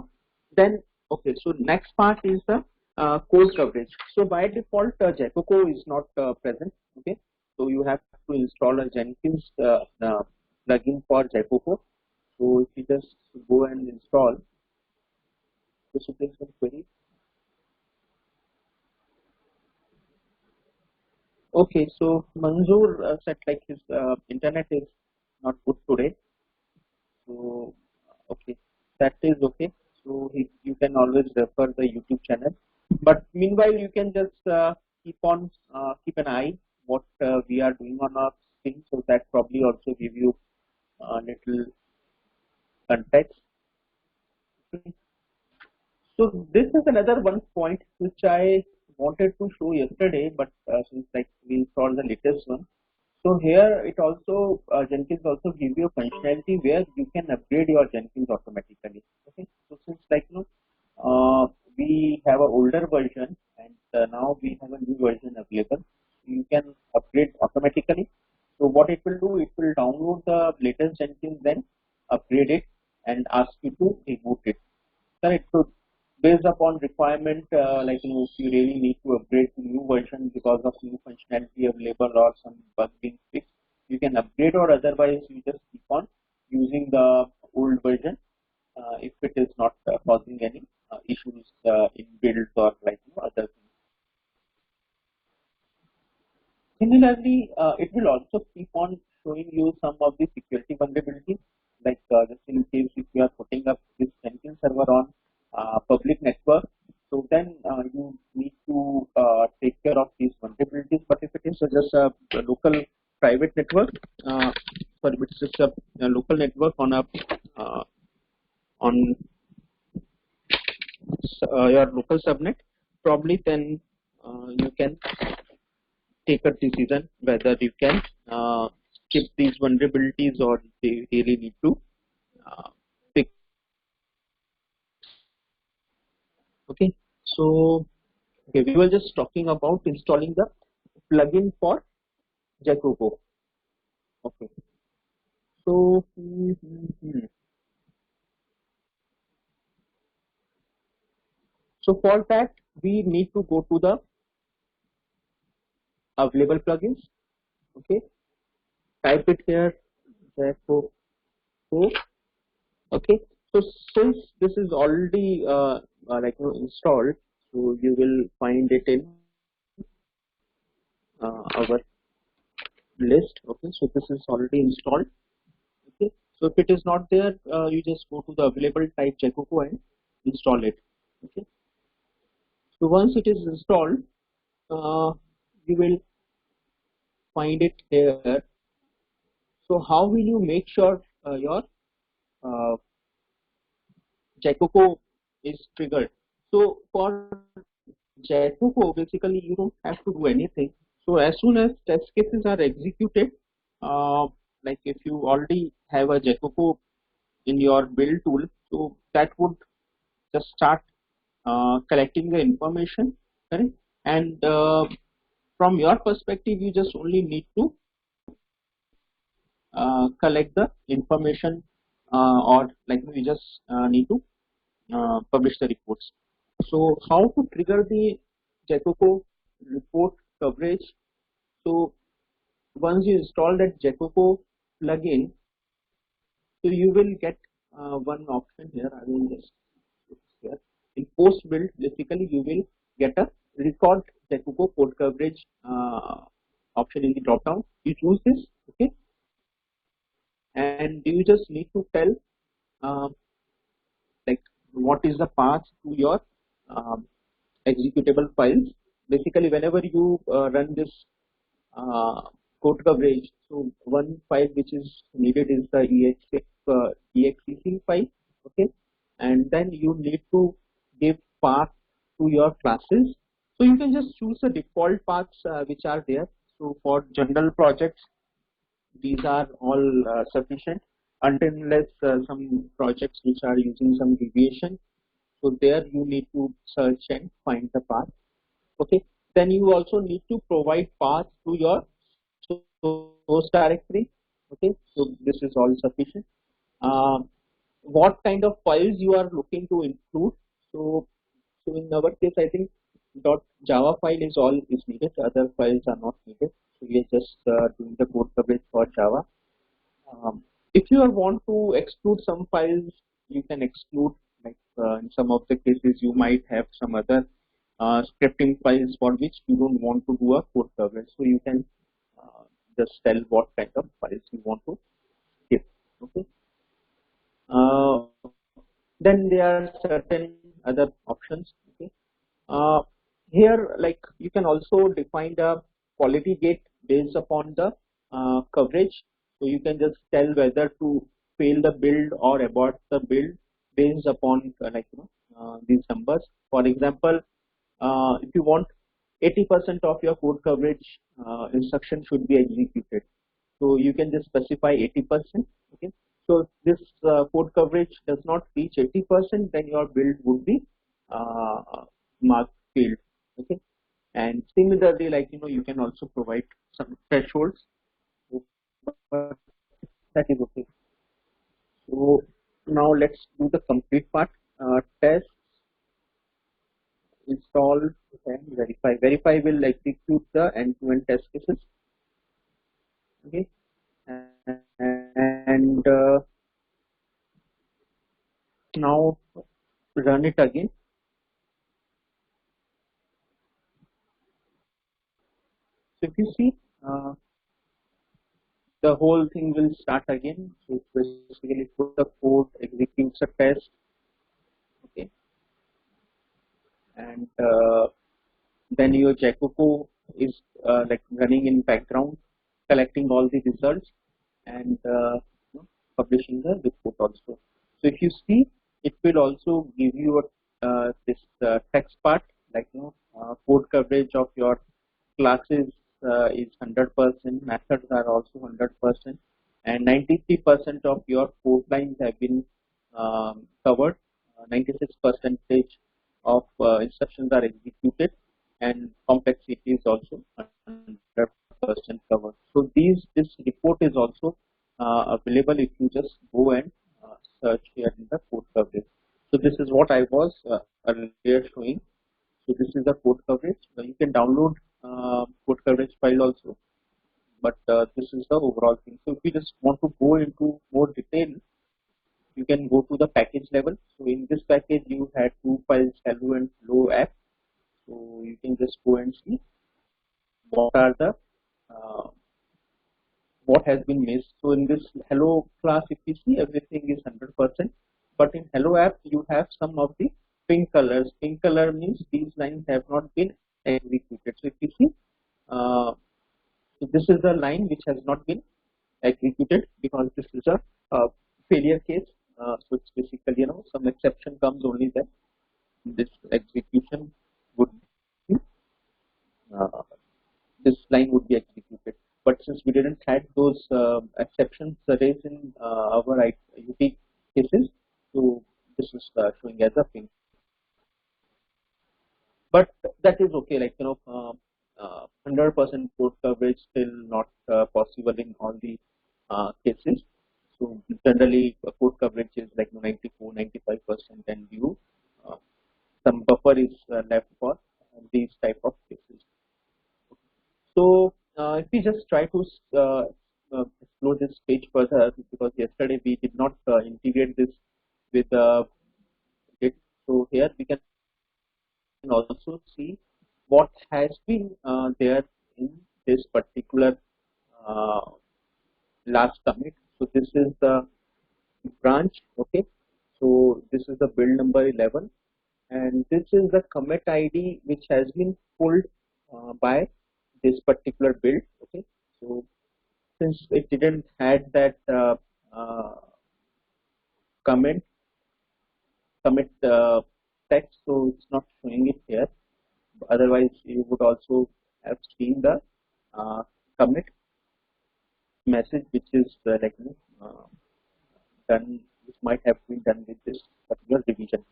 then okay, so next part is the code coverage. So by default, Jacoco is not present. Okay, so you have to install a Jenkins plugin for Jacoco. So if you just go and install, this will take some query. Okay, so Manzoor said like his internet is not good today. So okay, that is okay. So you can always refer the YouTube channel. But meanwhile, you can just keep an eye what we are doing on our thing, so that probably also give you a little context. So this is another one point which I wanted to show yesterday, but since like we saw the latest one. So here it also Jenkins also give you a functionality where you can upgrade your Jenkins automatically. Okay, so since like we have an older version and now we have a new version available, you can upgrade automatically. So what it will do, it will download the latest Jenkins, then upgrade it and ask you to reboot it. Correct. So based upon requirement, if you really need to upgrade to new version because of new functionality available or some bug being fixed, you can upgrade, or otherwise you just keep on using the old version if it is not causing any issues in builds or other things. Similarly, it will also keep on showing you some of the security vulnerabilities, like just in case if you are putting up this Jenkins server on public network, so then you need to take care of these vulnerabilities. But if it is just a local private network, sorry, it's just a local network on a on your local subnet, probably then you can take a decision whether you can skip these vulnerabilities or they really need to fix. Okay, so okay, we were just talking about installing the plugin for Jacopo. Okay, so so for that we need to go to the available plugins. Okay, type it here, Jacopo. Okay, so since this is already installed, so you will find it in our list. Okay, so this is already installed. Okay, so if it is not there, you just go to the available, type Jacopo and install it. Okay, so once it is installed, you will find it here. So how will you make sure your uh, Jacopo is triggered? So for Jacopo, basically you don't have to do anything. So as soon as test cases are executed, uh, like if you already have a Jacopo in your build tool, so that would just start collecting the information, correct? And from your perspective, you just only need to collect the information, or like you just need to publish the reports. So how to trigger the Jacopo report coverage? So once you install that Jacopo plugin, so you will get one option here. I will just put here. In post build, basically you will get a record Jacopo port coverage option in the drop down. You choose this, okay, and you just need to tell uh, like what is the path to your um, executable files. Basically, whenever you run this uh, code coverage, so one file which is needed is the exec file, okay, and then you need to give path to your classes. So you can just choose the default paths which are there. So for general projects, these are all sufficient unless some projects which are using some deviation. So there you need to search and find the path. Okay. Then you also need to provide path to your source directory. Okay. So this is all sufficient. What kind of files you are looking to include? So in our case, I think .java file is all is needed. Other files are not needed. So we are just doing the code coverage for Java. If you want to exclude some files, you can exclude. Like in some of the cases, you might have some other scripting files for which you don't want to do a code coverage. So you can just tell what kind of files you want to skip. Okay. Uh, Then there are certain other options. Okay. Uh, Here, like you can also define the quality gate based upon the coverage. So you can just tell whether to fail the build or abort the build based upon these numbers. For example, if you want 80% of your code coverage instruction should be executed, so you can just specify 80%. Okay, so this code coverage does not reach 80%, then your build would be uh, marked failed. Okay, and similarly, you can also provide some thresholds, but that is okay. So now let's do the complete part. Test, install, and verify. Verify will execute the end-to-end test cases. Okay, and now run it again. So if you see, the whole thing will start again. So it basically put the code, executes a test. Okay, and then your Jacopo is running in background, collecting all the results, and publishing the report also. So if you see, it will also give you this text part, code coverage of your classes is 100%, methods are also 100%, and 93% of your code lines have been covered. 96 percentage of instructions are executed, and complexity is also 100% covered. So this report is also available if you just go and search here in the code coverage. So this is what I was earlier showing. So this is the code coverage. You can download code coverage file also, but this is the overall thing. So if you just want to go into more detail, you can go to the package level. So in this package, you had two files, hello and flow app. So you can just go and see what are the uh, what has been missed. So in this hello class, if you see, everything is 100%, but in hello app you have some of the pink colors. Pink color means these lines have not been executed. So if you see, uh, so this is the line which has not been executed because this is a failure case. So it's basically, some exception comes only then this execution would be, uh, this line would be executed. But since we didn't had those exceptions raised in our UT cases, so this is showing as a pink. But that is okay. 100% code coverage still not possible in all the cases. So generally, code coverage is like 94, 95%, and you some buffer is left for these type of cases. So if we just try to explore this page further, because yesterday we did not integrate this with it. So here we can also see what has been there in this particular uh, last commit. So this is the branch. Okay, so this is the build number 11, and this is the commit ID which has been pulled by this particular build. Okay, so since it didn't had that uh, comment commit text, so it's not showing it here. Otherwise, you would also have seen the uh, commit message, which is done, which might have been done with this particular revision.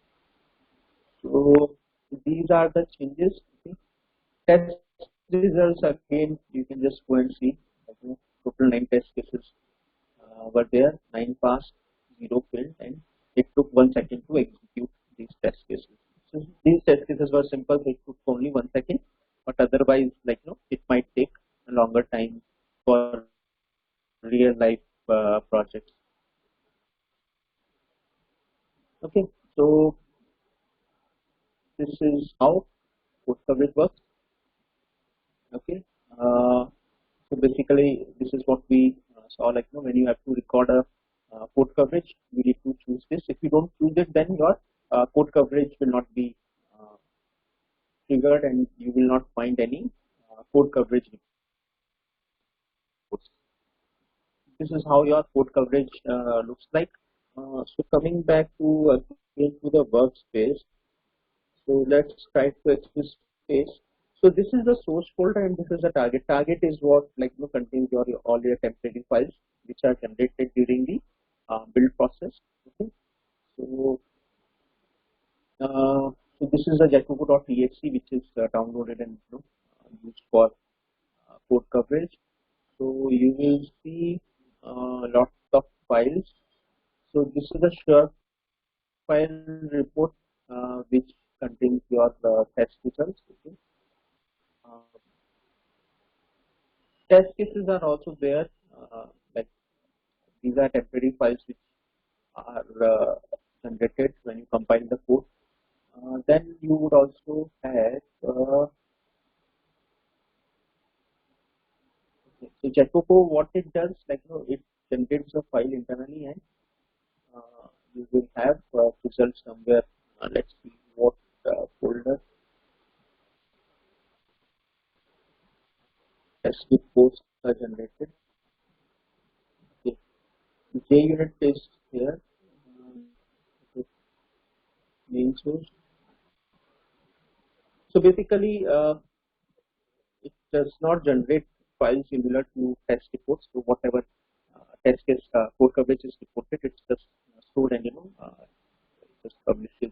So these are the changes. Okay. Test results again, you can just go and see. Total 9 test cases were there, 9 passed, 0 failed, and it took 1 second to execute these test cases. So these test cases were simple; it took only 1 second. But otherwise, it might take a longer time for real life projects. Okay, so this is how code coverage works. Okay, so basically, this is what we saw. When you have to record a code coverage, you need to choose this. If you don't choose it, then your code coverage will not be triggered and you will not find any code coverage reports. This is how your code coverage looks like. So coming back to again to the workspace. So let's try to access space. So this is the source folder and this is the target. Target is what contains your all your temporary files which are generated during the build process. Okay. So so this is the jacoco.exe which is downloaded and used for code coverage. So you will see lots of files. So this is the sure file report which contains your test results. Okay. Uh, Test cases are also there. Like these are temporary files which are generated when you compile the code. Then you would also have so Jacopo. What it does, it generates a file internally, and you will have results somewhere. Let's see what folder test reports are generated. Okay. JUnit is here. Okay. Main source. So basically, it does not generate files similar to test reports. So whatever test case code coverage is reported, it's just stored and just publishes.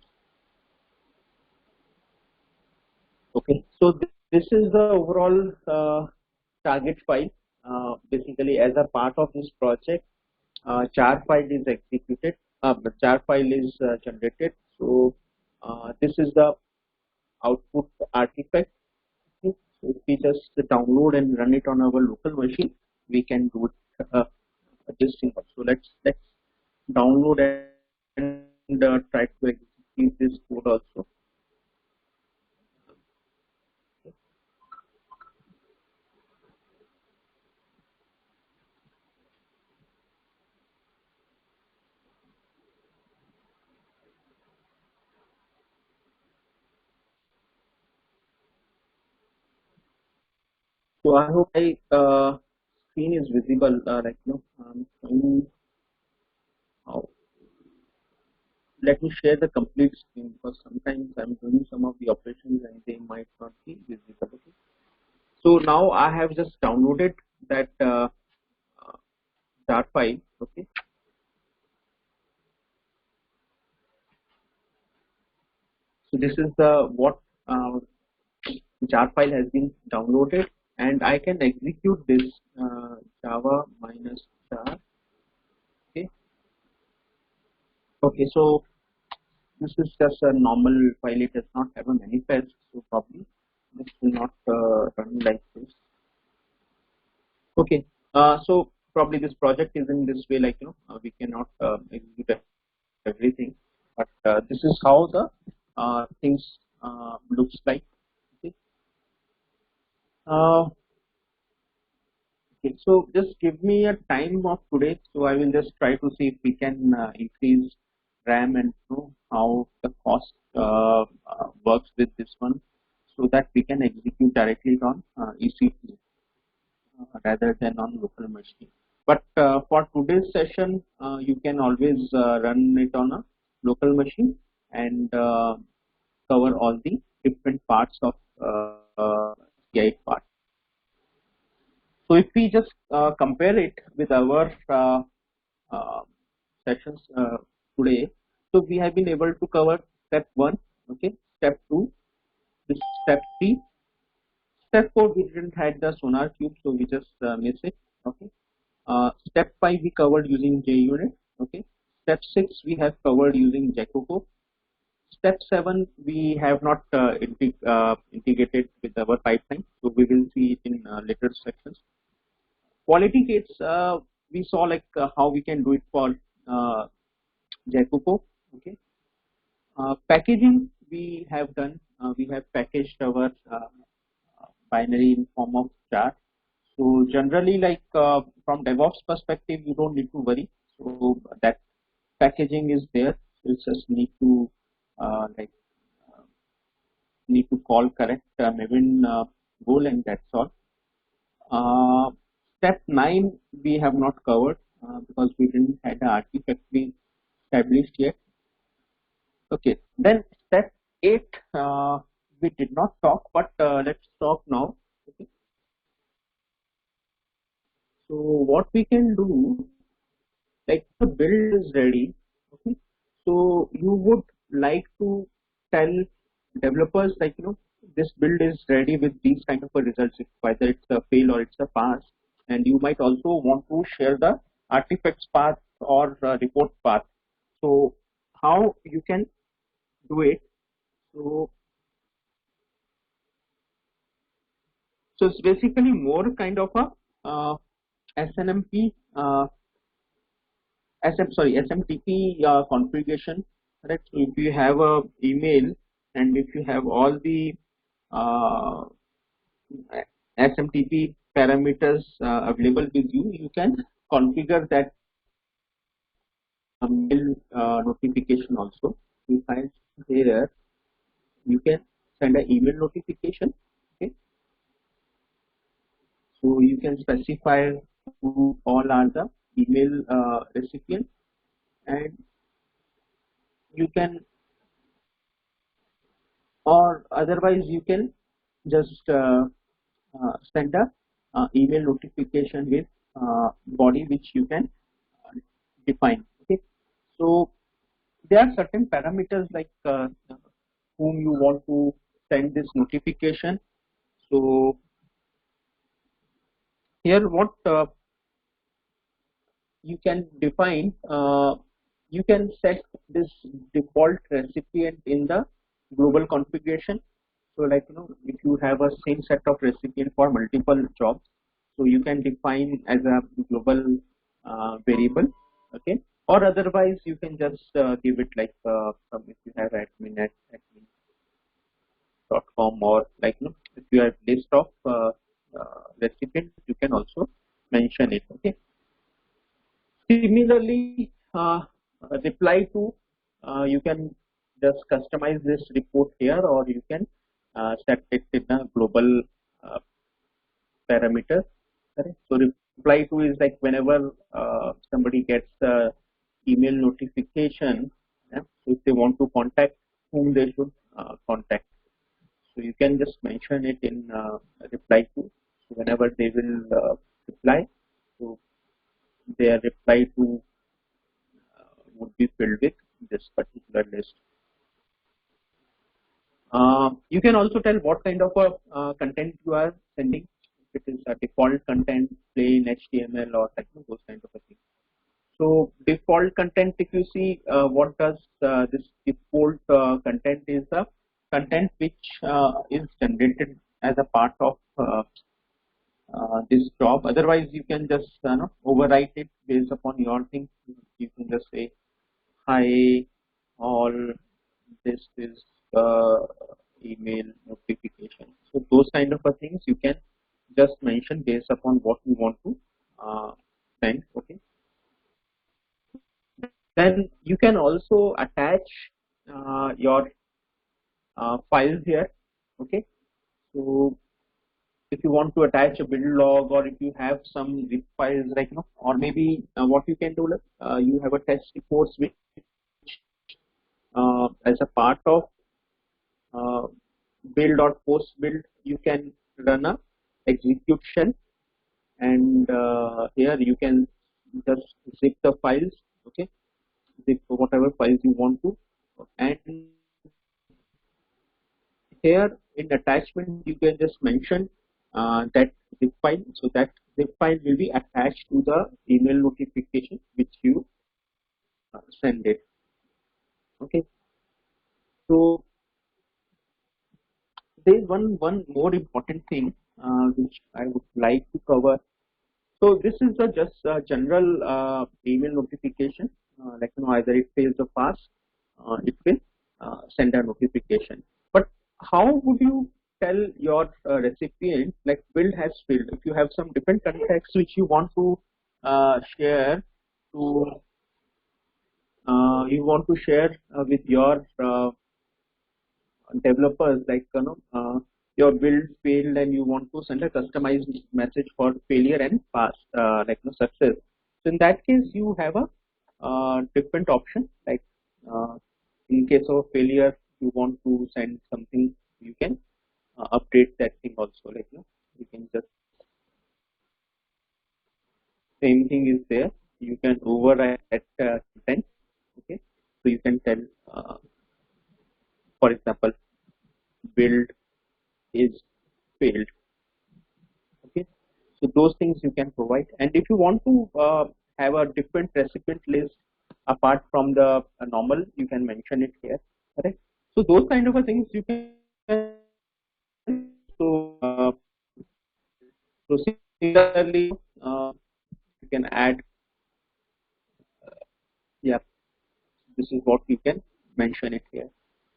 Okay, so this is the overall target file. Basically, as a part of this project, jar file is executed. Jar file is generated. So this is the output artifact. Okay. So if we just download and run it on our local machine, we can do it this thing. So let's download and try to execute this code also. So I hope my screen is visible. Let me share the complete screen because sometimes I'm doing some of the operations and they might not be visible. Okay. So now I have just downloaded that jar file. Okay. So this is the what jar file has been downloaded, and I can execute this java minus jar. Okay. Okay. So this is just a normal file. It does not have a manifest, so probably this will not run like this. Okay. So probably this project is in this way, we cannot execute everything, but this is how the things looks like. Okay. Okay. So just give me a time of today. So I will just try to see if we can increase RAM and how the cost works with this one, so that we can execute directly on EC2 rather than on local machine. But for today's session, you can always run it on a local machine and cover all the different parts of CI part. So if we just compare it with our uh, sessions today, so we have been able to cover step 1, okay, step 2, this step 3, step 4 we didn't had the sonar cube, so we just miss it. Okay. Step 5 we covered using JUnit. Okay. Step 6 we have covered using Jacoco. Step 7 we have not integrated with our pipeline, so we will see it in later sections. Quality gates, we saw how we can do it for Jacoco. Okay. Packaging we have done. We have packaged our binary in form of jar. So generally, from DevOps perspective, you don't need to worry. So that packaging is there. So you just need to like need to call correct Maven goal, and that's all. Step 9 we have not covered because we didn't had the artifactory established yet. Okay, then step 8 we did not talk, but let's talk now. Okay. So what we can do, like the build is ready. Okay, so you would like to tell developers like this build is ready with these kind of a results, whether it's a fail or it's a pass, and you might also want to share the artifacts path or report path. So how you can do it? So it's basically more kind of a SNMP SMTP configuration, correct? So if you have a email and if you have all the uh, SMTP parameters available with you, you can configure that mail notification also. If I there, you can send an email notification. Okay, so you can specify who all are the email recipients, and you can, or otherwise you can just send a email notification with body which you can define. Okay, so there are certain parameters like whom you want to send this notification. So here what you can define, you can set this default recipient in the global configuration. So like if you have a same set of recipient for multiple jobs, so you can define as a global variable. Okay, or otherwise you can just give it like if you have admin at admin.com, or like if you have list of recipients, you can also mention it. Okay, similarly, reply to, you can just customize this report here, or you can set it in a global uh, parameter. Correct? So reply to is like whenever somebody gets the email notification, yeah, so if they want to contact, whom they should contact. So you can just mention it in reply to. So whenever they will reply, so their reply to would be filled with this particular list. You can also tell what kind of a content you are sending. If it is a default content, plain HTML, or like those kind of a thing. So default content, if you see, what does this default content is the content which is generated as a part of this job. Otherwise, you can just overwrite it based upon your thing. You can just say, hi, all, this is email notification. So those kind of things you can just mention based upon what you want to send. Okay. Then you can also attach your files here. Okay. So if you want to attach a build log, or if you have some zip files, like or maybe what you can do, you have a test reports which as a part of build or post build, you can run a execution, and here you can just zip the files. Okay, zip whatever files you want to, and here in attachment you can just mention that zip file, so that zip file will be attached to the email notification which you send it. Okay, so there is one more important thing which I would like to cover. So this is the just general email notification, like either it fails or pass, it will send a notification. But how would you tell your recipient like build has failed? If you have some different context which you want to share to you want to share with your developers, like your build failed and you want to send a customized message for failure and pass, like success. So in that case you have a different option, like uh, in case of failure you want to send something, you can update that thing also, like you can just, same thing is there, you can override that content. Okay, so you can tell, for example, build is failed. Okay, so those things you can provide. And if you want to have a different recipient list apart from the normal, you can mention it here, correct? So those kind of a things you can. So so similarly, you can add, yeah, this is what you can mention it here.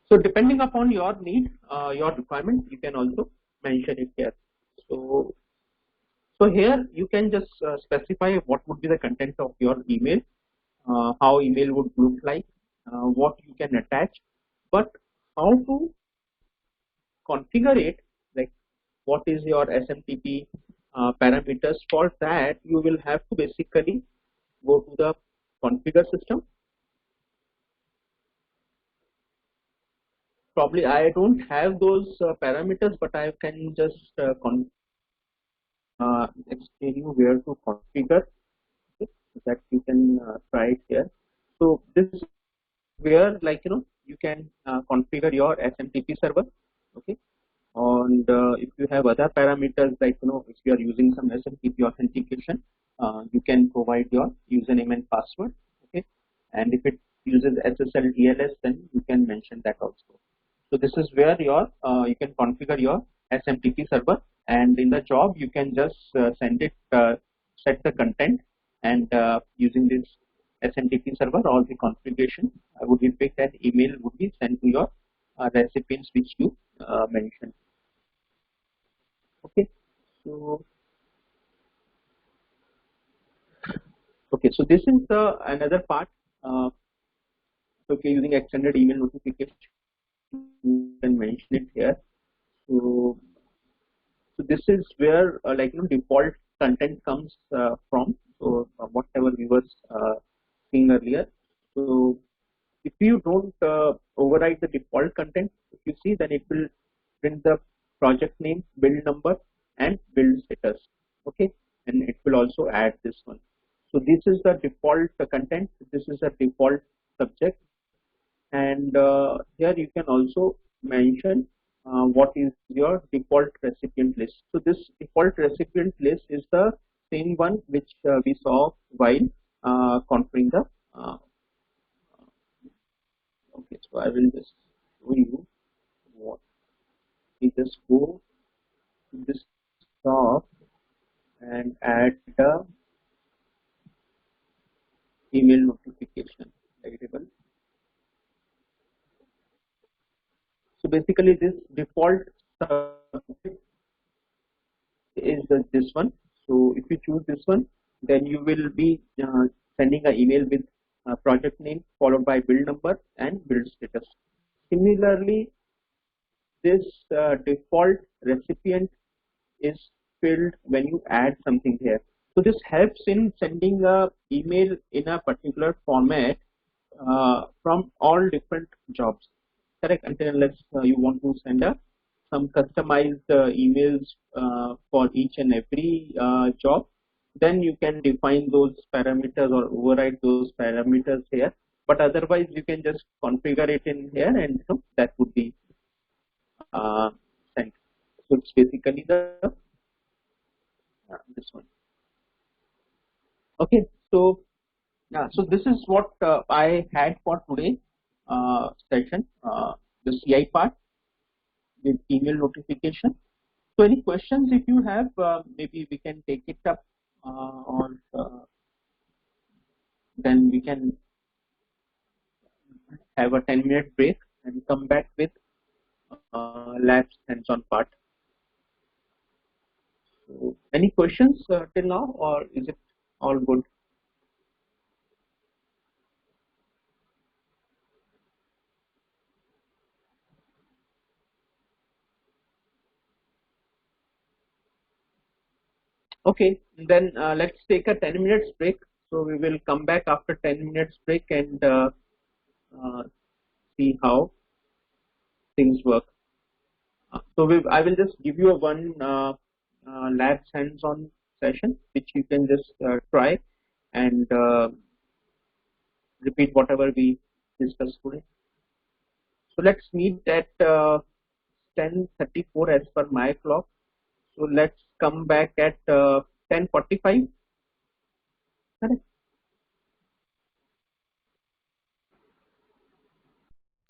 So depending upon your need, your requirement, you can also mention it here. So so here you can just specify what would be the content of your email, how email would look like, what you can attach, but how to configure it, like what is your SMTP parameters. For that you will have to basically go to the configure system. Probably I don't have those parameters, but I can just explain you where to configure. Okay, so that you can try it here. So this is where, like you can configure your SMTP server. Okay, and if you have other parameters, like if you are using some SMTP authentication, you can provide your username and password. Okay, and if it uses SSL TLS, then you can mention that also. So this is where your you can configure your SMTP server, and in the job you can just send it, set the content, and using this SMTP server, all the configuration would be picked and email would be sent to your recipients which you mentioned. Okay, so okay, so this is the another part. Uh, okay, using extended email notification, you can mention it here. So so this is where like default content comes from. So whatever we were seeing earlier. So if you don't override the default content, if you see, then it will print the project name, build number, and build status. Okay, and it will also add this one. So this is the default content. This is the default subject, and here you can also mention what is your default recipient list. So this default recipient list is the same one which we saw while configuring the. Okay, so I will just show you what we just go to this top and add the email notification variable. So basically, this default subject is this one. So if you choose this one, then you will be sending an email with project name followed by build number and build status. Similarly, this default recipient is filled when you add something here. So this helps in sending a email in a particular format from all different jobs. Correct? Until unless you want to send some customized emails for each and every job, then you can define those parameters or override those parameters here. But otherwise, you can just configure it in here, and that would be sent. So it's basically the this one. Okay, so yeah, so this is what I had for today session, the CI part with email notification. So any questions if you have, maybe we can take it up, or then we can have a 10-minute break and come back with labs hands-on part. So any questions till now, or is it all good? Okay, then let's take a 10 minutes break. So we will come back after 10 minutes break and uh, see how things work. I will just give you a one labs hands-on session, which you can just try and repeat whatever we discussed today. So let's meet at 10:34 as per my clock. So let's come back at 10:45. Correct.